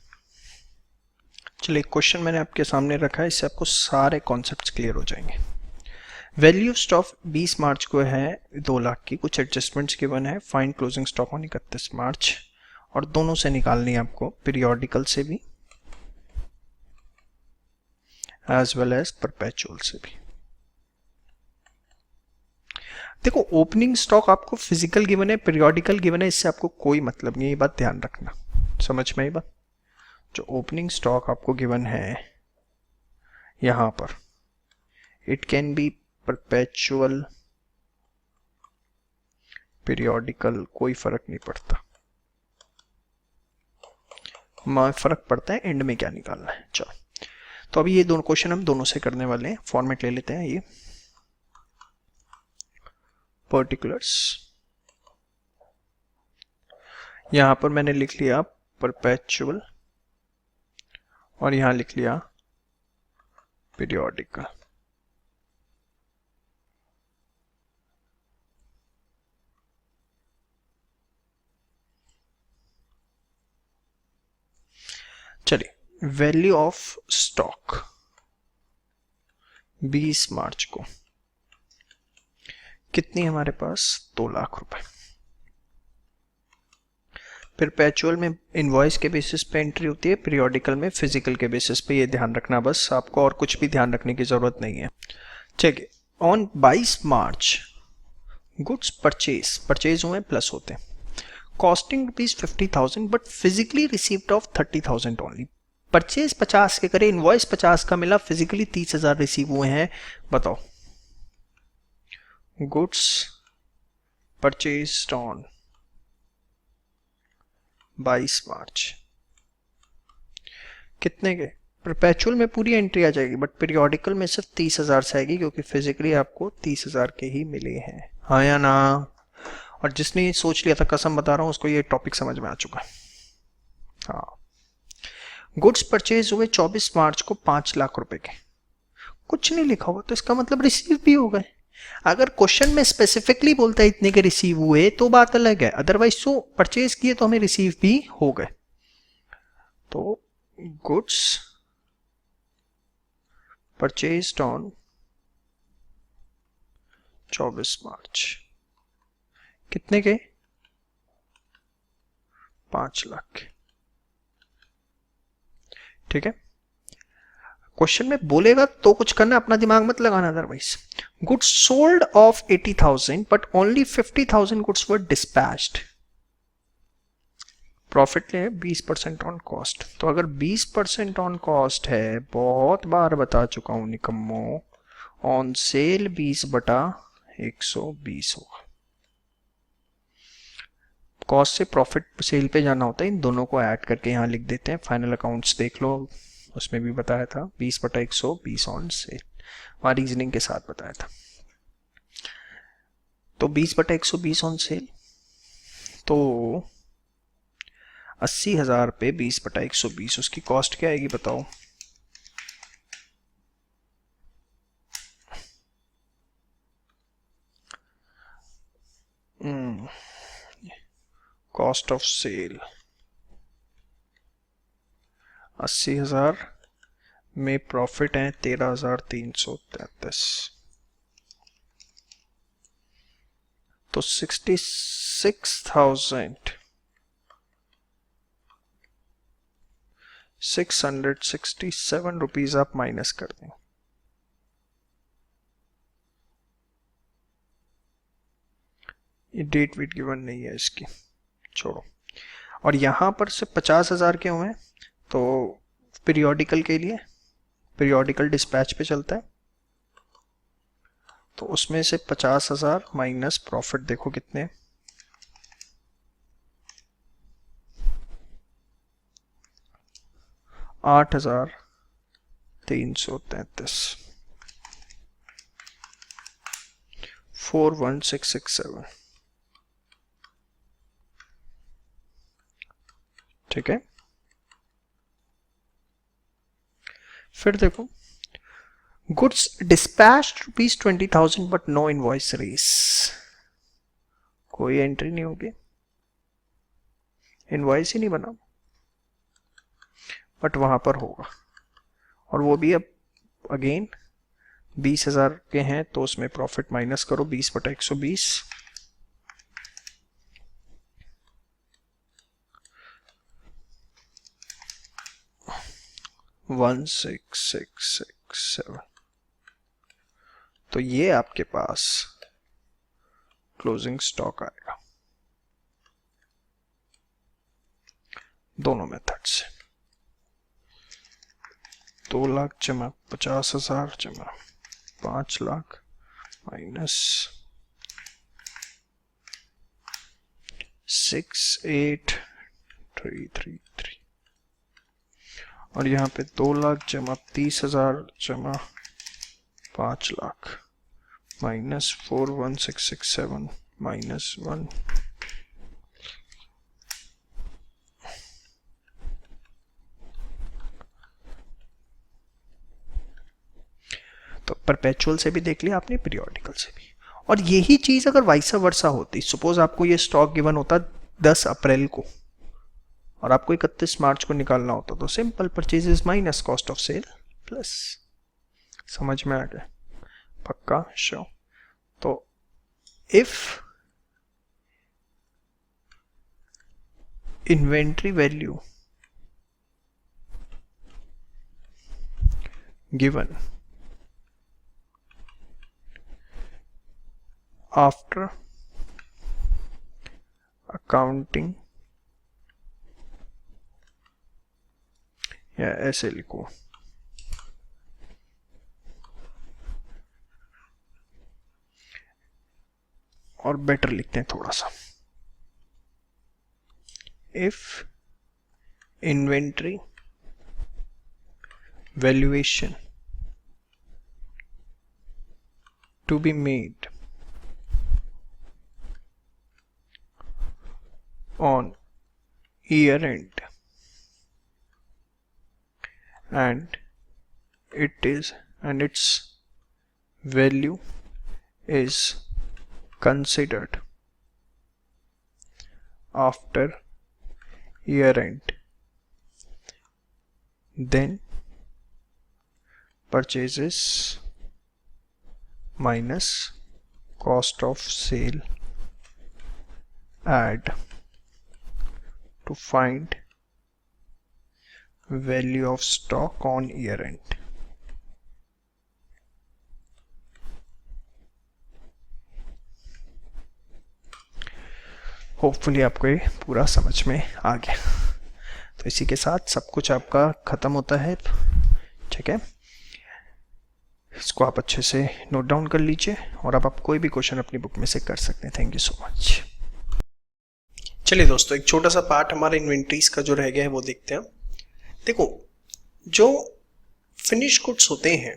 चलिए, क्वेश्चन मैंने आपके सामने रखा है, इससे आपको सारे कॉन्सेप्ट्स क्लियर हो जाएंगे। वैल्यू स्टॉक 20 मार्च को है 2 लाख की, कुछ एडजस्टमेंट्स गिवन है, फाइंड क्लोजिंग स्टॉक ऑन 31 मार्च, और दोनों से निकालनी है आपको, पीरियोडिकल से भी एज वेल एज परपेचुअल से भी। देखो, ओपनिंग स्टॉक आपको फिजिकल गिवन है, पीरियोडिकल गिवन है, इससे आपको कोई मतलब नहीं है, ये बात ध्यान रखना। समझ में आई बात? जो ओपनिंग स्टॉक आपको गिवन है यहां पर, it can be perpetual, periodical, कोई फर्क नहीं पड़ता। फर्क पड़ता है एंड में क्या निकालना है। चलो, तो अभी ये दोनों क्वेश्चन हम दोनों से करने वाले हैं। फॉर्मेट ले लेते हैं, ये पर्टिकुलर्स, यहां पर मैंने लिख लिया परपेचुअल और यहां लिख लिया पीरियोडिकल। चलिए, वैल्यू ऑफ स्टॉक 20 मार्च को कितनी हमारे पास, 2 लाख रुपए। परपेचुअल में इनवॉइस के बेसिस पे एंट्री होती है, पीरियोडिकल में फिजिकल के बेसिस पे। ये ध्यान रखना बस, आपको और कुछ भी ध्यान रखने की जरूरत नहीं है। चलिए, ऑन 22 मार्च गुड्स परचेज हुए प्लस होते हैं, costing ₹50,000 but physically received of 30,000 only. Purchase 50 के करे, इनवॉइस 50 का मिला, फिजिकली 30,000 रिसीव हुए हैं। बताओ, गुड्स परचेज्ड ऑन 22 मार्च कितने के? परपेचुअल में पूरी एंट्री आ जाएगी, बट पीरियोडिकल में सिर्फ 30,000 से आएगी, क्योंकि फिजिकली आपको 30,000 के ही मिले हैं। हाँ या ना? और जिसने सोच लिया था, कसम बता रहा हूं, उसको ये टॉपिक समझ में आ चुका है। हाँ, गुड्स परचेज हुए 24 मार्च को 5 लाख रुपए के, कुछ नहीं लिखा हुआ, तो इसका मतलब रिसीव भी हो गए। अगर क्वेश्चन में स्पेसिफिकली बोलता है इतने के रिसीव हुए तो बात अलग है, अदरवाइज तो परचेज किए तो हमें रिसीव भी हो गए। तो गुड्स परचेज्ड ऑन 24 मार्च कितने के? 5 लाख के। ठीक है, क्वेश्चन में बोलेगा तो कुछ करना, अपना दिमाग मत लगाना otherwise. Goods sold off 80,000 but only 50,000 goods were dispatched. Profit ले 20% ऑन कॉस्ट, तो अगर 20% ऑन कॉस्ट है, बहुत बार बता चुका हूं निकम्मो, ऑन सेल 20/120 होगा। कॉस्ट से प्रॉफिट सेल पे जाना होता है, इन दोनों को ऐड करके यहां लिख देते हैं। फाइनल अकाउंट्स देख लो, उसमें भी बताया था 20/120 ऑन सेल, वहां रीजनिंग के साथ बताया था। तो 20/120 ऑन सेल, तो 80,000 पे 20/120, उसकी कॉस्ट क्या आएगी बताओ? कॉस्ट ऑफ सेल 80,000 में प्रॉफिट है 13,333, तो 66,667 रुपीज आप माइनस कर दें। ये डेट वेट गिवन नहीं है इसकी, छोड़ो। और यहां पर से 50,000 के हुए, तो पीरियोडिकल के लिए पीरियोडिकल डिस्पैच पे चलता है, तो उसमें से 50,000 माइनस प्रॉफिट देखो कितने, 8,333, 41667, ठीक है। फिर देखो goods dispatched ₹20,000 but no invoice raised, कोई एंट्री नहीं होगी, इनवॉइस ही नहीं बना, बट वहां पर होगा। और वो भी अब अगेन 20,000 के हैं, तो उसमें प्रॉफिट माइनस करो 20/120, 16,667, तो ये आपके पास क्लोजिंग स्टॉक आएगा दोनों मेथड से। 2 लाख जमा 50,000 जमा 5 लाख माइनस 68,333, और यहाँ पे 2 लाख जमा 30,000 जमा 5 लाख माइनस 41667 माइनस 1, तो परपेचुअल से भी देख लिया आपने, पीरियोडिकल से भी। और यही चीज अगर वाइसा वर्सा होती, सपोज आपको ये स्टॉक गिवन होता 10 अप्रैल को और आपको 31 मार्च को निकालना होता, तो simple purchases minus cost of sale plus. समझ में आ गया? पक्का? श्योर। तो if inventory value given after accounting, या ऐसे लिखो, और बेटर लिखते हैं थोड़ा सा, if inventory valuation to be made on year end and its value is considered after year end, then purchases minus cost of sale add to find value of stock on year end. Hopefully आपको ये पूरा समझ में आ गया। तो इसी के साथ सब कुछ आपका खत्म होता है, ठीक है। इसको आप अच्छे से नोट डाउन कर लीजिए और आप कोई भी क्वेश्चन अपनी बुक में से कर सकते हैं। Thank you so much. चलिए दोस्तों, एक छोटा सा पार्ट हमारे इन्वेंट्रीज का जो रह गया है वो देखते हैं। देखो, जो फिनिश गुड्स होते हैं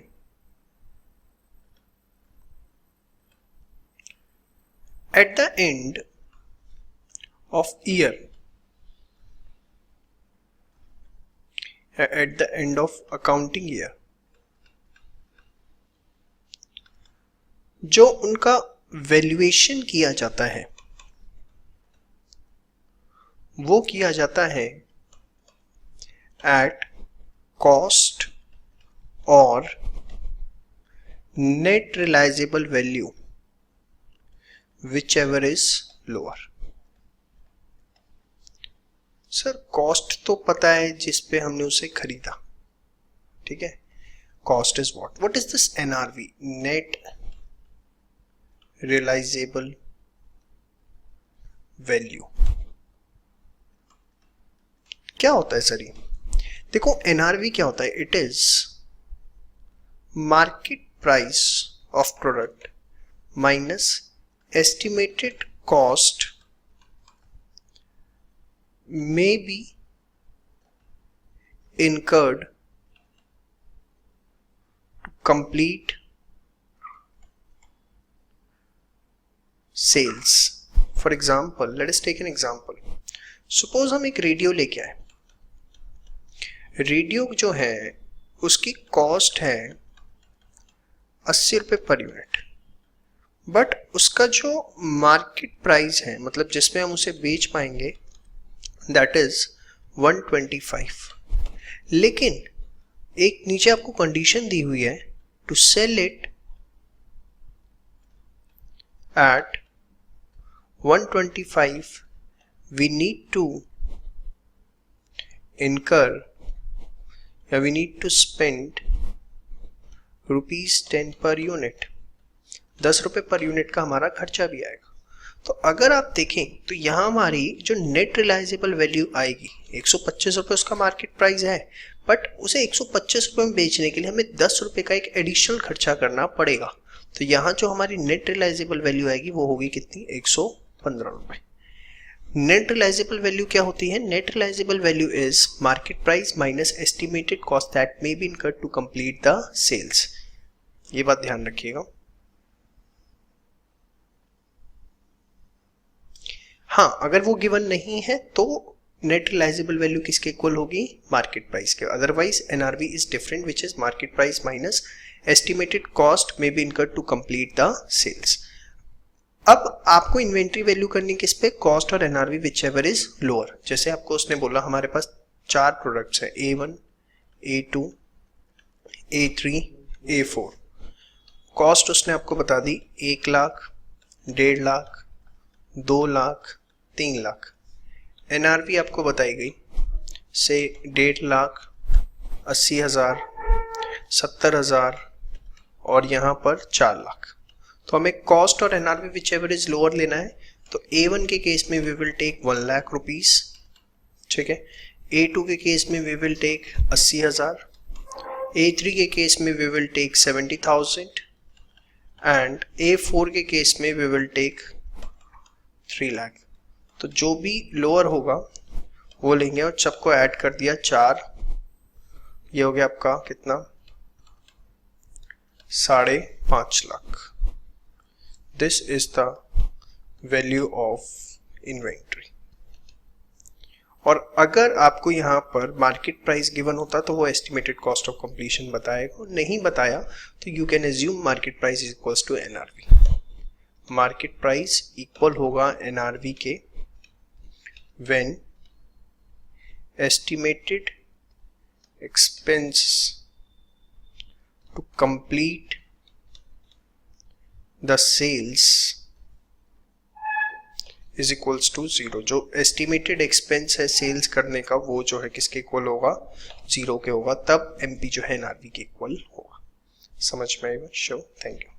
at the end of year, at the end of accounting year, जो उनका वैल्यूएशन किया जाता है वो किया जाता है एट कॉस्ट और net realisable value whichever is lower। Sir cost तो पता है जिस पे हमने उसे खरीदा, ठीक है, cost is what is this NRV, net realisable value. क्या होता है सर ये? देखो एनआरवी क्या होता है, it is market price of product minus estimated cost may be incurred to complete sales। For example, let us take an example। Suppose हम एक रेडियो लेके आए, रेडियो जो है उसकी कॉस्ट है 80 रुपये पर यूनिट, बट उसका जो मार्केट प्राइस है, मतलब जिसमें हम उसे बेच पाएंगे, दैट इज 125। लेकिन एक नीचे आपको कंडीशन दी हुई है, to sell it at 125 we need to incur या we need to spend ₹10 per unit, 10 रुपये पर यूनिट का हमारा खर्चा भी आएगा। तो अगर आप देखें तो यहाँ हमारी जो नेट रियलाइजेबल वैल्यू आएगी 125 रुपये उसका मार्केट प्राइस है, बट उसे 125 रुपये में बेचने के लिए हमें 10 रुपये का एक एडिशनल खर्चा करना पड़ेगा। तो यहाँ जो हमारी नेट रियलाइजेबल वैल्यू आएगी वो होगी कितनी, 115 रुपये। नेट रियलाइजेबल वैल्यू क्या होती है? Net realisable value is market price minus estimated cost that may be incurred to complete the sales. ये बात ध्यान रखिएगा। हाँ, अगर वो गिवन नहीं है तो नेट रियलाइजेबल वैल्यू किसके इक्वल होगी, मार्केट प्राइस के। Otherwise NRV is different which is market price minus estimated cost may be incurred to complete the sales. अब आपको इन्वेंट्री वैल्यू करनी किस पे, कॉस्ट और NRV whichever is lower. जैसे आपको उसने बोला हमारे पास 4 प्रोडक्ट्स है, A1, A2, A3, A4। Cost उसने आपको बता दी 1 लाख, 1.5 लाख, 2 लाख, 3 लाख। एनआरवी आपको बताई गई से 1.5 लाख, 80,000, 70,000 और यहाँ पर 4 लाख। तो हमें कॉस्ट और NRV whichever is lower लेना है। तो A1 के केस में we will take 1 lakh rupees, ठीक है। A2 के केस में वी विल टेक 80,000, A3 के केस में we will take 70,000 and A4 के केस में वी विल टेक 3 लाख। तो जो भी लोअर होगा वो लेंगे और सबको ऐड कर दिया 4, ये हो गया आपका कितना, 5.5 lakh. This is the value of inventory. और अगर आपको यहाँ पर मार्केट प्राइस गिवन होता तो वो एस्टिमेटेड कॉस्ट ऑफ कंप्लीशन बताएगा, नहीं बताया तो you can assume market price is equals to NRV. Market price equal होगा एनआरवी के when estimated expense to complete the sales is equals to 0। जो एस्टिमेटेड एक्सपेंस है सेल्स करने का वो जो है किसके इक्वल होगा, 0 के होगा, तब एमपी जो है एनआरवी के इक्वल होगा। समझ में आएगा? Sure, thank you.